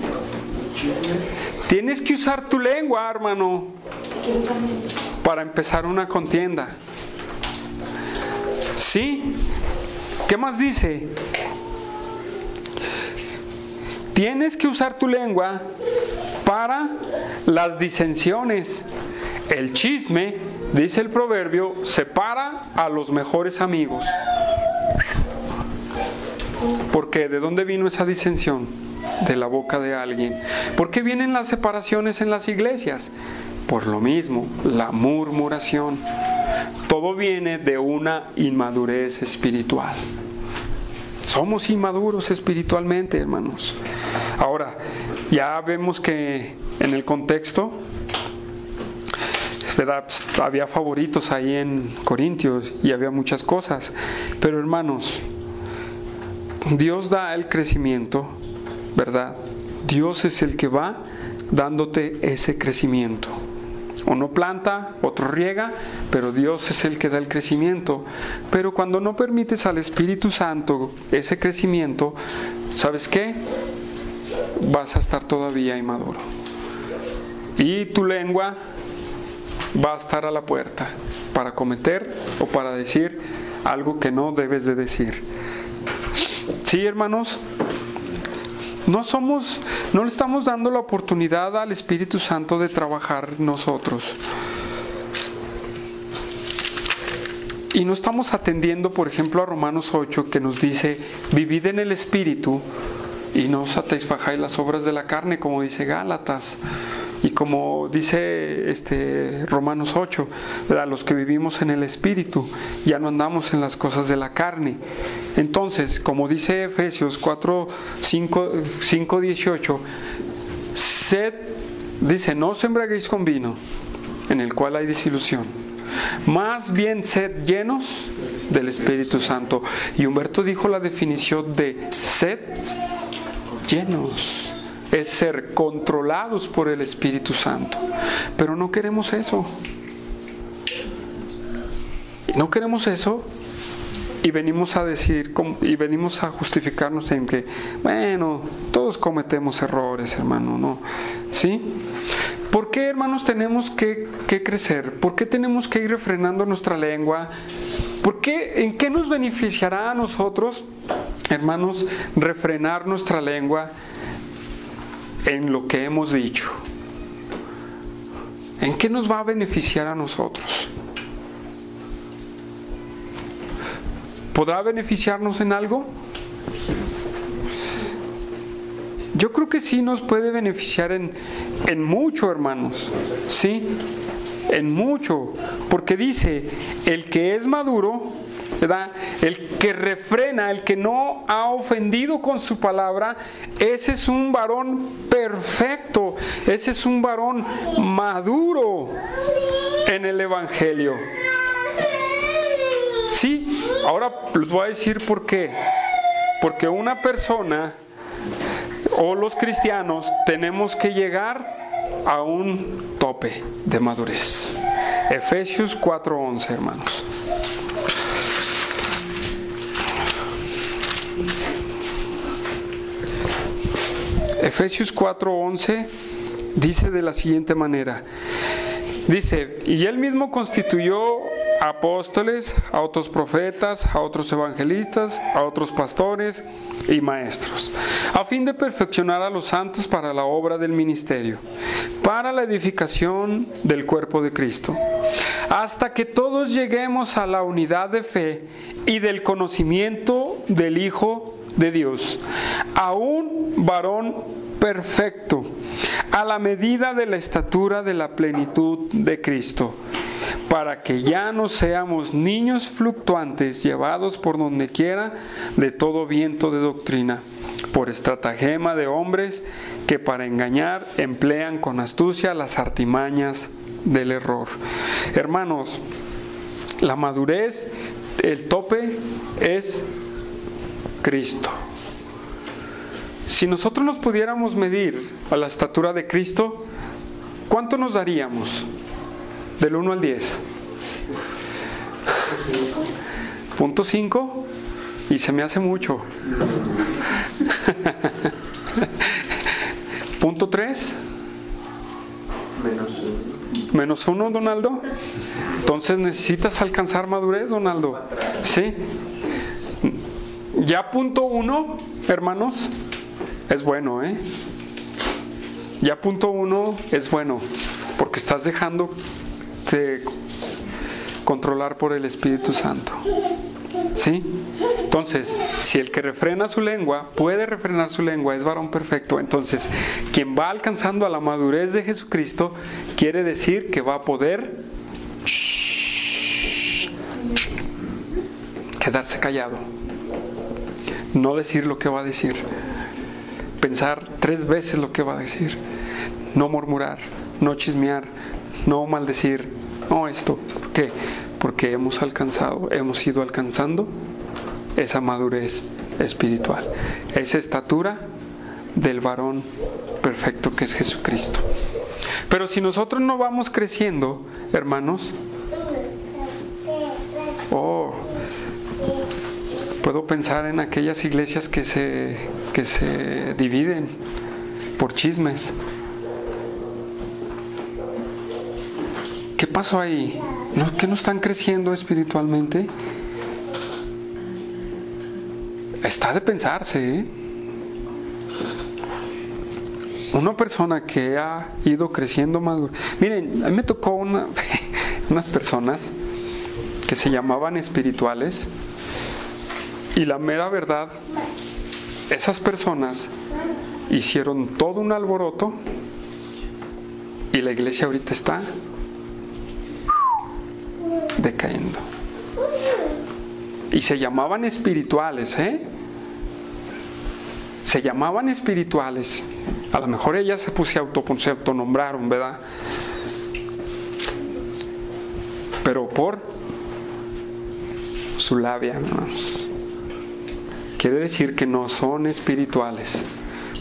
Tienes que usar tu lengua, hermano, para empezar una contienda. ¿Sí? ¿Qué más dice? tienes que usar tu lengua para las disensiones. El chisme, dice el proverbio, separa a los mejores amigos. ¿Por qué? ¿De dónde vino esa disensión? De la boca de alguien. ¿Por qué vienen las separaciones en las iglesias? Por lo mismo, la murmuración. Todo viene de una inmadurez espiritual. Somos inmaduros espiritualmente, hermanos. Ahora, ya vemos que en el contexto, ¿verdad? Había favoritos ahí en Corintios y había muchas cosas. Pero hermanos, Dios da el crecimiento, ¿verdad? Dios es el que va dándote ese crecimiento. Uno planta, otro riega, pero Dios es el que da el crecimiento. Pero cuando no permites al Espíritu Santo ese crecimiento, ¿sabes qué? Vas a estar todavía inmaduro. Y tu lengua va a estar a la puerta para cometer o para decir algo que no debes de decir. Sí, hermanos, no le estamos dando la oportunidad al Espíritu Santo de trabajar nosotros. Y no estamos atendiendo, por ejemplo, a Romanos 8, que nos dice, vivid en el Espíritu y no satisfajáis las obras de la carne, como dice Gálatas. Y como dice Romanos 8, ¿verdad? Los que vivimos en el Espíritu, ya no andamos en las cosas de la carne. Entonces, como dice Efesios 5:18, dice, no os embriaguéis con vino, en el cual hay disilusión. Más bien sed llenos del Espíritu Santo. Y Humberto dijo la definición de sed llenos. Es ser controlados por el Espíritu Santo. Pero no queremos eso. No queremos eso. Y venimos a decir, y venimos a justificarnos en que, bueno, todos cometemos errores, hermano, ¿no? ¿Sí? ¿Por qué, hermanos, tenemos que crecer? ¿Por qué tenemos que ir refrenando nuestra lengua? ¿Por qué? ¿En qué nos beneficiará a nosotros, hermanos, refrenar nuestra lengua? En lo que hemos dicho. ¿En qué nos va a beneficiar a nosotros? ¿Podrá beneficiarnos en algo? Yo creo que sí nos puede beneficiar en mucho, hermanos. Sí, en mucho. Porque dice, el que es maduro, ¿verdad? El que refrena, el que no ha ofendido con su palabra, ese es un varón perfecto, ese es un varón maduro en el Evangelio. Sí, ahora les voy a decir por qué. Porque una persona o los cristianos tenemos que llegar a un tope de madurez. Efesios 4:11, hermanos. Efesios 4:11 dice de la siguiente manera. Dice, y él mismo constituyó apóstoles, a otros profetas, a otros evangelistas, a otros pastores y maestros, a fin de perfeccionar a los santos para la obra del ministerio, para la edificación del cuerpo de Cristo, hasta que todos lleguemos a la unidad de fe y del conocimiento del Hijo de Dios, a un varón perfecto, a la medida de la estatura de la plenitud de Cristo, para que ya no seamos niños fluctuantes, llevados por donde quiera de todo viento de doctrina, por estratagema de hombres que para engañar emplean con astucia las artimañas del error. Hermanos, la madurez, el tope es Cristo. Si nosotros nos pudiéramos medir a la estatura de Cristo, ¿cuánto nos daríamos? Del 1 al 10. .5 y se me hace mucho. .3. -1, Donaldo. Entonces necesitas alcanzar madurez, Donaldo. ¿Sí? Ya .1, hermanos, es bueno, ¿eh? Ya punto 1 es bueno, porque estás dejando de controlar por el Espíritu Santo. ¿Sí? Entonces, si el que refrena su lengua, puede refrenar su lengua, es varón perfecto, entonces, quien va alcanzando a la madurez de Jesucristo, quiere decir que va a poder quedarse callado, no decir lo que va a decir, pensar 3 veces lo que va a decir, no murmurar, no chismear, no maldecir, no esto. ¿Por qué? Porque hemos ido alcanzando esa madurez espiritual, esa estatura del varón perfecto que es Jesucristo. Pero si nosotros no vamos creciendo, hermanos, puedo pensar en aquellas iglesias que se dividen por chismes. ¿Qué pasó ahí? ¿Que no están creciendo espiritualmente? Está de pensarse, ¿eh? Una persona que ha ido creciendo más... Miren, a mí me tocó unas personas que se llamaban espirituales, y la mera verdad, esas personas hicieron todo un alboroto y la iglesia ahorita está decayendo. Y se llamaban espirituales, ¿eh? Se llamaban espirituales. A lo mejor ellas se autonombraron, ¿verdad? Pero por su labia, hermanos. Quiere decir que no son espirituales,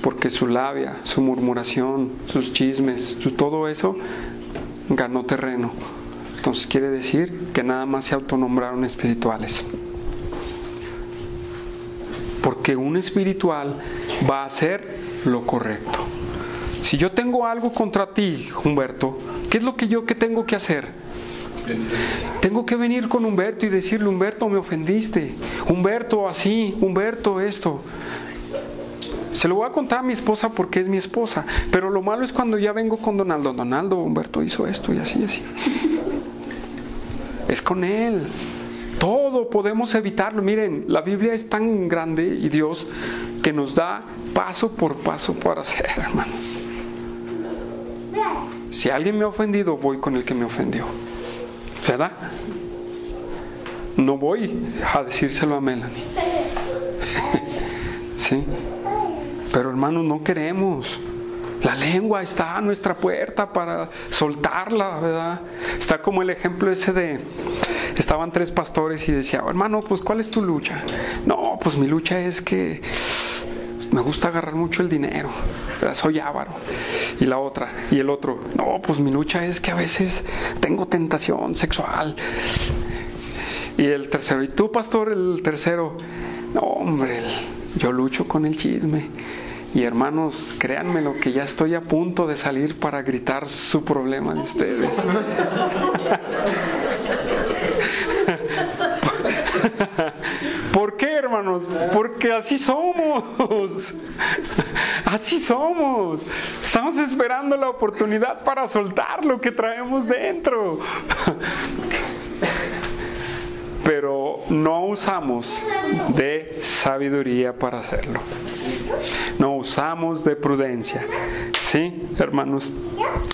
porque su labia, su murmuración, sus chismes, todo eso ganó terreno. Entonces quiere decir que nada más se autonombraron espirituales. Porque un espiritual va a hacer lo correcto. Si yo tengo algo contra ti, Humberto, ¿qué es lo que tengo que hacer? Tengo que venir con Humberto y decirle: Humberto, me ofendiste, Humberto así, Humberto esto. Se lo voy a contar a mi esposa porque es mi esposa, pero lo malo es cuando ya vengo con Donaldo. Donaldo, Humberto hizo esto y así, así. Es con él. Todo podemos evitarlo. Miren, la Biblia es tan grande y Dios que nos da paso por paso para hacer, hermanos. Si alguien me ha ofendido, voy con el que me ofendió, ¿verdad? No voy a decírselo a Melanie. ¿Sí? Pero hermanos, no queremos. La lengua está a nuestra puerta para soltarla, ¿verdad? Está como el ejemplo ese de... Estaban 3 pastores y decía: hermano, pues ¿cuál es tu lucha? No, pues mi lucha es que me gusta agarrar mucho el dinero, ¿verdad? Soy avaro. Y la otra, y el otro: no, pues mi lucha es que a veces tengo tentación sexual. Y el tercero: ¿y tú, pastor? El tercero: no, hombre, yo lucho con el chisme. Y hermanos, créanme lo que ya estoy a punto de salir para gritar su problema de ustedes. ¿Por qué, hermanos? Porque así somos. Así somos. Estamos esperando la oportunidad para soltar lo que traemos dentro. Pero no usamos de sabiduría para hacerlo. No usamos de prudencia. ¿Sí, hermanos?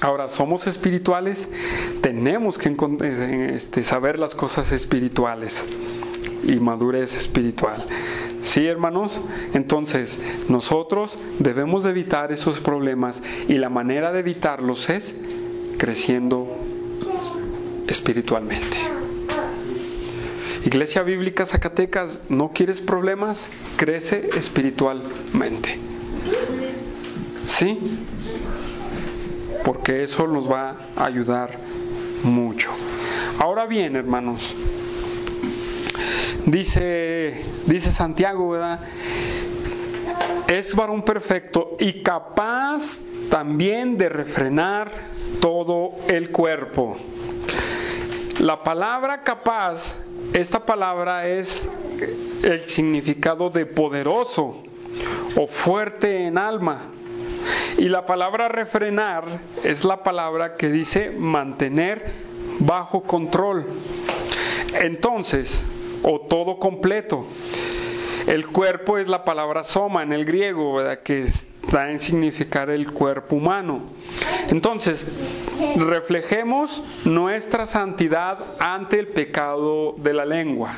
Ahora, somos espirituales, tenemos que saber las cosas espirituales y madurez espiritual. ¿Sí, hermanos? Entonces, nosotros debemos de evitar esos problemas, y la manera de evitarlos es creciendo espiritualmente. Iglesia Bíblica Zacatecas, ¿no quieres problemas? Crece espiritualmente. ¿Sí? Porque eso nos va a ayudar mucho. Ahora bien, hermanos, dice Santiago, ¿verdad? Es varón perfecto y capaz también de refrenar todo el cuerpo. La palabra capaz, esta palabra es el significado de poderoso o fuerte en alma. Y la palabra refrenar es la palabra que dice mantener bajo control. Entonces, o todo completo. El cuerpo es la palabra soma en el griego, ¿verdad?, que está en significar el cuerpo humano. Entonces, reflejemos nuestra santidad ante el pecado de la lengua.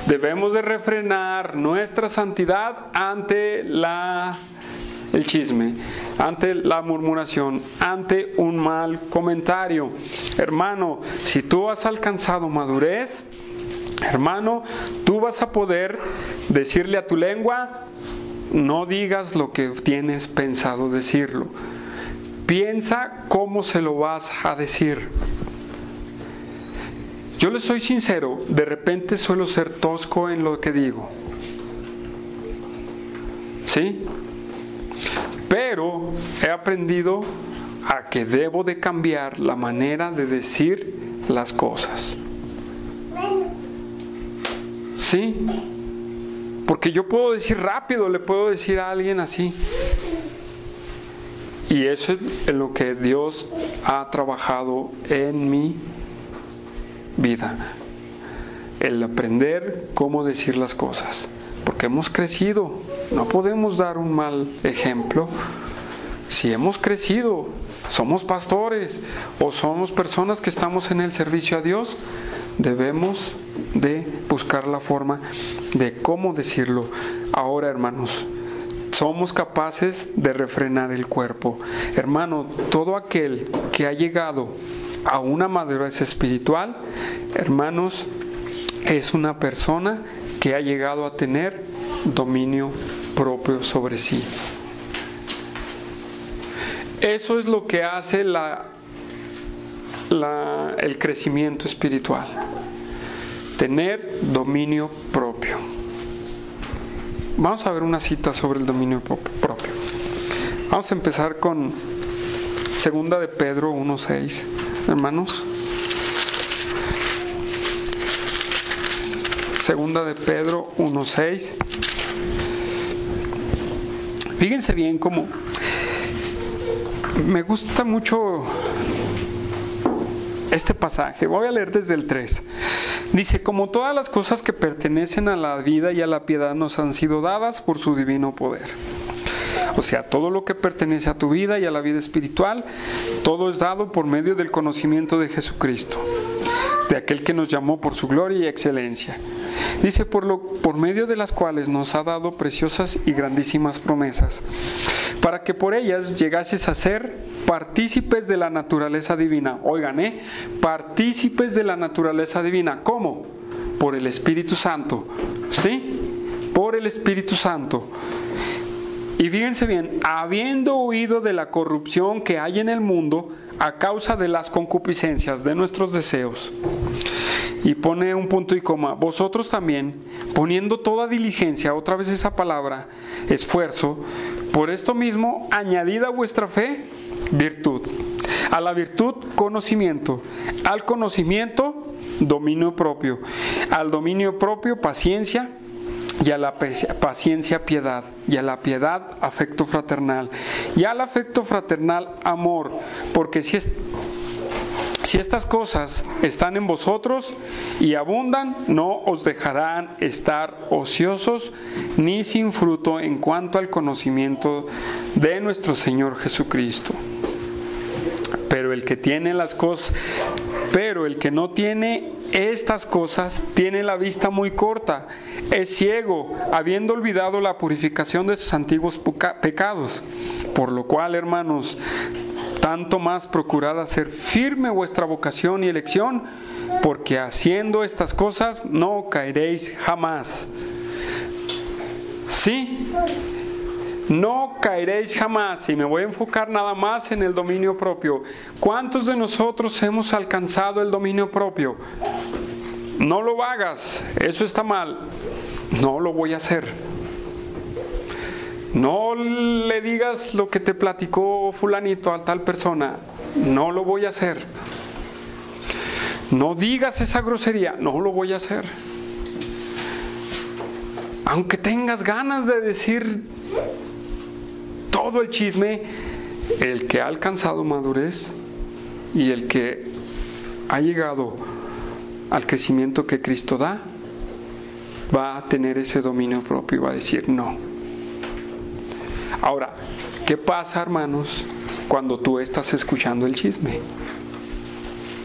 Debemos de refrenar nuestra santidad ante el chisme, ante la murmuración, ante un mal comentario. Hermano, si tú has alcanzado madurez, hermano, tú vas a poder decirle a tu lengua: no digas lo que tienes pensado decirlo. Piensa cómo se lo vas a decir. Yo les soy sincero, de repente suelo ser tosco en lo que digo. ¿Sí? Pero he aprendido a que debo de cambiar la manera de decir las cosas. ¿Sí? Porque yo puedo decir rápido, le puedo decir a alguien así. Y eso es en lo que Dios ha trabajado en mi vida. El aprender cómo decir las cosas. Porque hemos crecido. No podemos dar un mal ejemplo. Si hemos crecido, somos pastores o somos personas que estamos en el servicio a Dios, debemos de buscar la forma de cómo decirlo. Ahora, hermanos, somos capaces de refrenar el cuerpo. Hermano, todo aquel que ha llegado a una madurez espiritual, hermanos, es una persona que ha llegado a tener dominio propio sobre sí. Eso es lo que hace el crecimiento espiritual. Tener dominio propio. Vamos a ver una cita sobre el dominio propio. Vamos a empezar con 2 de Pedro 1:6, hermanos. 2 de Pedro 1:6. Fíjense bien cómo me gusta mucho este pasaje. Voy a leer desde el 3. Dice: como todas las cosas que pertenecen a la vida y a la piedad nos han sido dadas por su divino poder. O sea, todo lo que pertenece a tu vida y a la vida espiritual, todo es dado por medio del conocimiento de Jesucristo, de aquel que nos llamó por su gloria y excelencia. Dice: por medio de las cuales nos ha dado preciosas y grandísimas promesas, para que por ellas llegases a ser partícipes de la naturaleza divina. Oigan, partícipes de la naturaleza divina. ¿Cómo? Por el Espíritu Santo. ¿Sí? Por el Espíritu Santo. Y fíjense bien: habiendo huido de la corrupción que hay en el mundo a causa de las concupiscencias de nuestros deseos. Y pone un punto y coma: vosotros también, poniendo toda diligencia, otra vez esa palabra, esfuerzo, por esto mismo, añadid a vuestra fe virtud, a la virtud conocimiento, al conocimiento dominio propio, al dominio propio paciencia, y a la paciencia piedad, y a la piedad afecto fraternal, y al afecto fraternal amor, porque si estas cosas están en vosotros y abundan, no os dejarán estar ociosos ni sin fruto en cuanto al conocimiento de nuestro Señor Jesucristo. Pero el que no tiene estas cosas tiene la vista muy corta, es ciego, habiendo olvidado la purificación de sus antiguos pecados. Por lo cual, hermanos, tanto más procurad hacer firme vuestra vocación y elección, porque haciendo estas cosas no caeréis jamás. ¿Sí? No caeréis jamás. Y me voy a enfocar nada más en el dominio propio. ¿Cuántos de nosotros hemos alcanzado el dominio propio? No lo hagas, eso está mal. No lo voy a hacer. No le digas lo que te platicó fulanito a tal persona. No lo voy a hacer. No digas esa grosería. No lo voy a hacer. Aunque tengas ganas de decir Todo el chisme, el que ha alcanzado madurez y el que ha llegado al crecimiento que Cristo da, va a tener ese dominio propio y va a decir no. Ahora, ¿qué pasa, hermanos, cuando tú estás escuchando el chisme?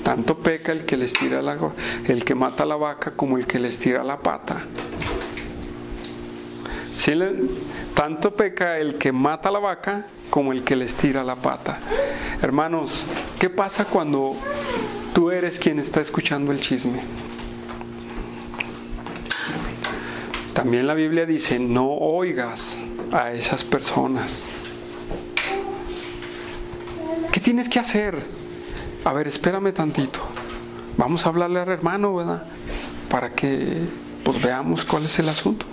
Tanto peca el que les tira el que mata la vaca como el que les tira la pata. ¿Sí? Tanto peca el que mata la vaca como el que les tira la pata. Hermanos, ¿qué pasa cuando tú eres quien está escuchando el chisme? También la Biblia dice, no oigas a esas personas. ¿Qué tienes que hacer? A ver, espérame tantito. Vamos a hablarle al hermano, ¿verdad? Para que pues veamos cuál es el asunto.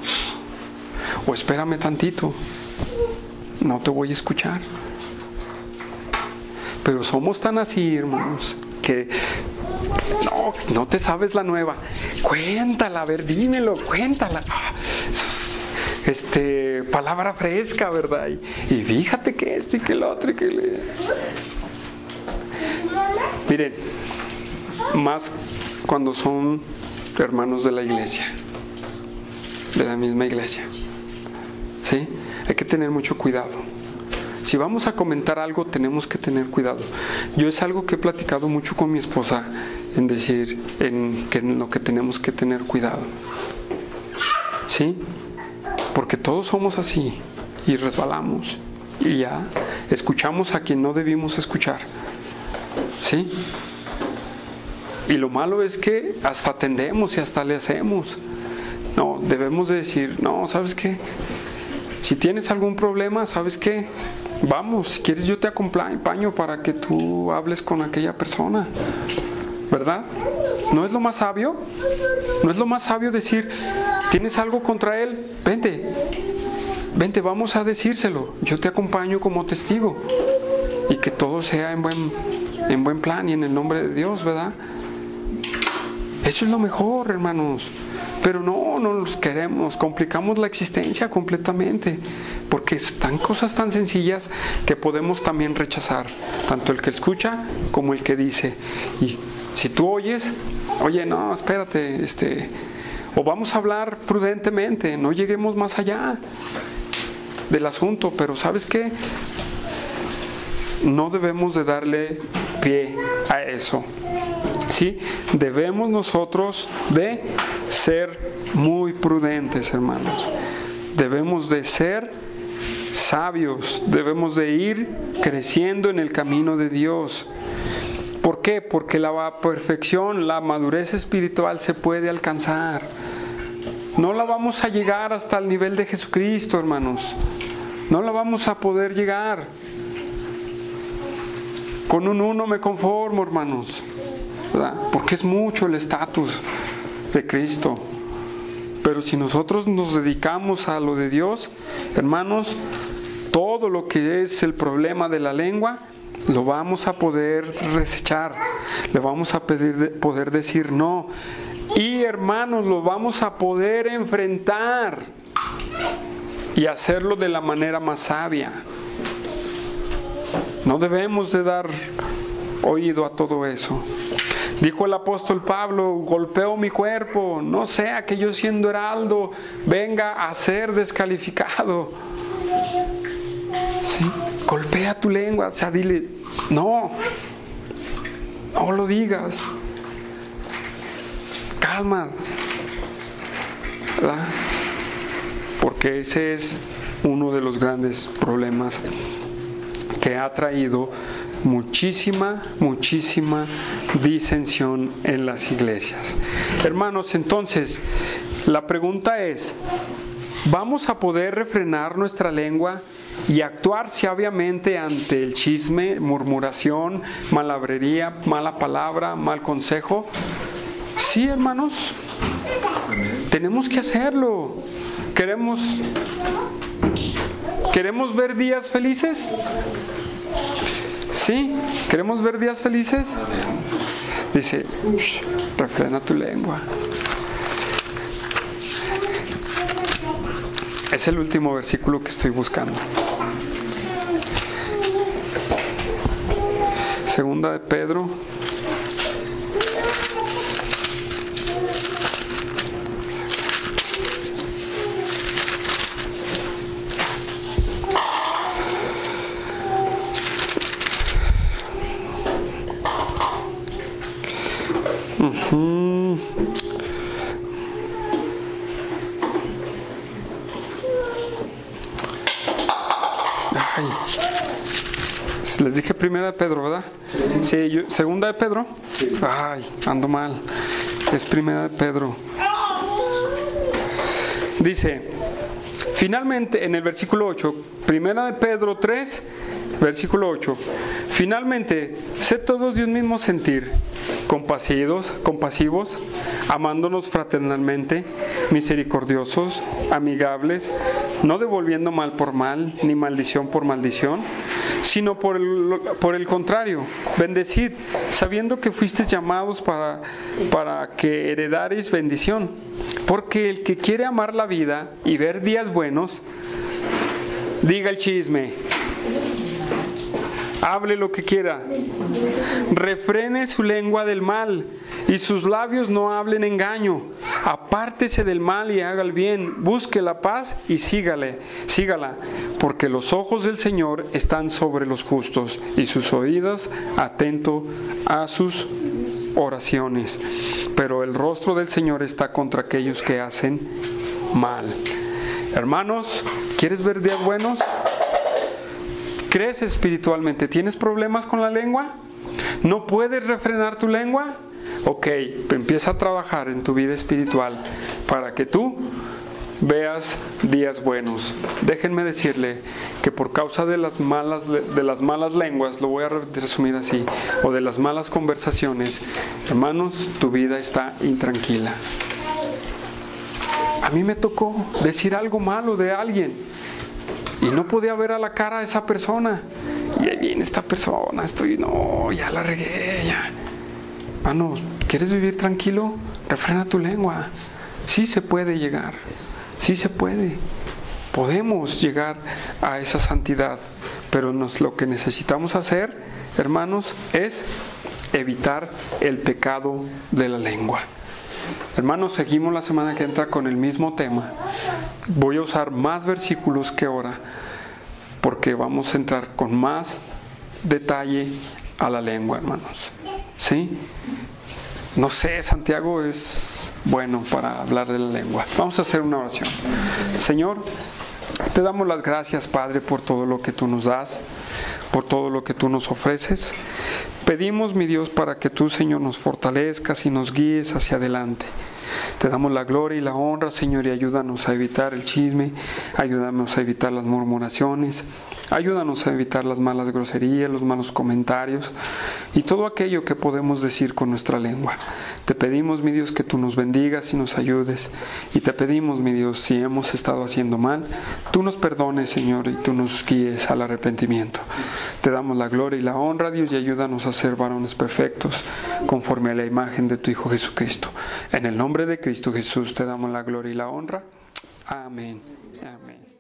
O espérame tantito. No te voy a escuchar. Pero somos tan así, hermanos, que no te sabes la nueva. Cuéntala, a ver, dímelo, cuéntala. Palabra fresca, ¿verdad? Y fíjate que esto y que lo otro y que Miren, más cuando son hermanos de la iglesia, de la misma iglesia, ¿sí? Hay que tener mucho cuidado. Si vamos a comentar algo, tenemos que tener cuidado. Yo es algo que he platicado mucho con mi esposa, en decir, en lo que tenemos que tener cuidado, ¿sí? Porque todos somos así y resbalamos y ya escuchamos a quien no debimos escuchar, ¿sí? Y lo malo es que hasta atendemos y hasta le hacemos. No, debemos de decir, no, ¿sabes qué? Si tienes algún problema, ¿sabes qué? Vamos, si quieres yo te acompaño para que tú hables con aquella persona, ¿verdad? ¿No es lo más sabio? ¿No es lo más sabio decir, tienes algo contra él? Vente, vamos a decírselo. Yo te acompaño como testigo. Y que todo sea en buen plan y en el nombre de Dios, ¿verdad? Eso es lo mejor, hermanos. Pero no nos queremos, complicamos la existencia completamente, porque están cosas tan sencillas que podemos también rechazar, tanto el que escucha como el que dice. Y si tú oyes, oye, no, espérate, o vamos a hablar prudentemente, no lleguemos más allá del asunto, pero ¿sabes qué? No debemos de darle pie a eso, ¿sí? Debemos nosotros de ser muy prudentes, hermanos. Debemos de ser sabios, debemos de ir creciendo en el camino de Dios. ¿Por qué? Porque la perfección, la madurez espiritual se puede alcanzar. No la vamos a llegar hasta el nivel de Jesucristo, hermanos. No la vamos a poder llegar. Con un 1 me conformo, hermanos, ¿verdad? Porque es mucho el estatus de Cristo. Pero si nosotros nos dedicamos a lo de Dios, hermanos, todo lo que es el problema de la lengua lo vamos a poder desechar, le vamos a poder decir no, y hermanos, lo vamos a poder enfrentar y hacerlo de la manera más sabia. No debemos de dar oído a todo eso. Dijo el apóstol Pablo, golpeo mi cuerpo, no sea que yo siendo heraldo venga a ser descalificado. ¿Sí? Golpea tu lengua, o sea, dile, no lo digas. Calma, ¿verdad? Porque ese es uno de los grandes problemas que ha traído muchísima disensión en las iglesias. Hermanos, entonces, la pregunta es, ¿vamos a poder refrenar nuestra lengua y actuar sabiamente ante el chisme, murmuración, malhabrería, mala palabra, mal consejo? Sí, hermanos, tenemos que hacerlo. ¿Queremos ver días felices? ¿Sí? ¿Queremos ver días felices? Dice, refrena tu lengua. Es el último versículo que estoy buscando. Segunda de Pedro. Ay. Les dije primera de Pedro, ¿verdad? Sí, segunda de Pedro. Ay, ando mal. Es primera de Pedro. Dice, finalmente, en el versículo 8, primera de Pedro 3, versículo 8. Finalmente, sed todos de un mismo sentir, compasivos, amándonos fraternalmente, misericordiosos, amigables, no devolviendo mal por mal, ni maldición por maldición, sino por el contrario, bendecid, sabiendo que fuisteis llamados para que heredareis bendición. Porque el que quiere amar la vida y ver días buenos, diga el chisme, hable lo que quiera, refrene su lengua del mal y sus labios no hablen engaño. Apártese del mal y haga el bien, busque la paz y sígala, porque los ojos del Señor están sobre los justos y sus oídos atentos a sus oraciones. Pero el rostro del Señor está contra aquellos que hacen mal. Hermanos, ¿quieres ver días buenos? ¿Crees espiritualmente? ¿Tienes problemas con la lengua? ¿No puedes refrenar tu lengua? Ok, empieza a trabajar en tu vida espiritual para que tú veas días buenos. Déjenme decirle que por causa de las malas lenguas, lo voy a resumir así, o de las malas conversaciones, hermanos, tu vida está intranquila. A mí me tocó decir algo malo de alguien y no podía ver a la cara a esa persona. Y ahí viene esta persona, ya la regué, ya. Hermanos, ¿quieres vivir tranquilo? Refrena tu lengua. Sí se puede llegar, sí se puede. Podemos llegar a esa santidad, pero lo que necesitamos hacer, hermanos, es evitar el pecado de la lengua. Hermanos, seguimos la semana que entra con el mismo tema. Voy a usar más versículos que ahora, porque vamos a entrar con más detalle a la lengua, hermanos. ¿Sí? No sé, Santiago es bueno para hablar de la lengua. Vamos a hacer una oración. Señor, te damos las gracias, Padre, por todo lo que tú nos das, por todo lo que tú nos ofreces. Pedimos, mi Dios, para que tú, Señor, nos fortalezcas y nos guíes hacia adelante. Te damos la gloria y la honra, Señor, y ayúdanos a evitar el chisme, ayúdanos a evitar las murmuraciones, ayúdanos a evitar las malas groserías, los malos comentarios y todo aquello que podemos decir con nuestra lengua. Te pedimos, mi Dios, que tú nos bendigas y nos ayudes. Y te pedimos, mi Dios, si hemos estado haciendo mal, tú nos perdones, Señor, y tú nos guíes al arrepentimiento. Te damos la gloria y la honra, Dios, y ayúdanos a ser varones perfectos, conforme a la imagen de tu Hijo Jesucristo. En el nombre de Cristo Jesús te damos la gloria y la honra. Amén. Amén.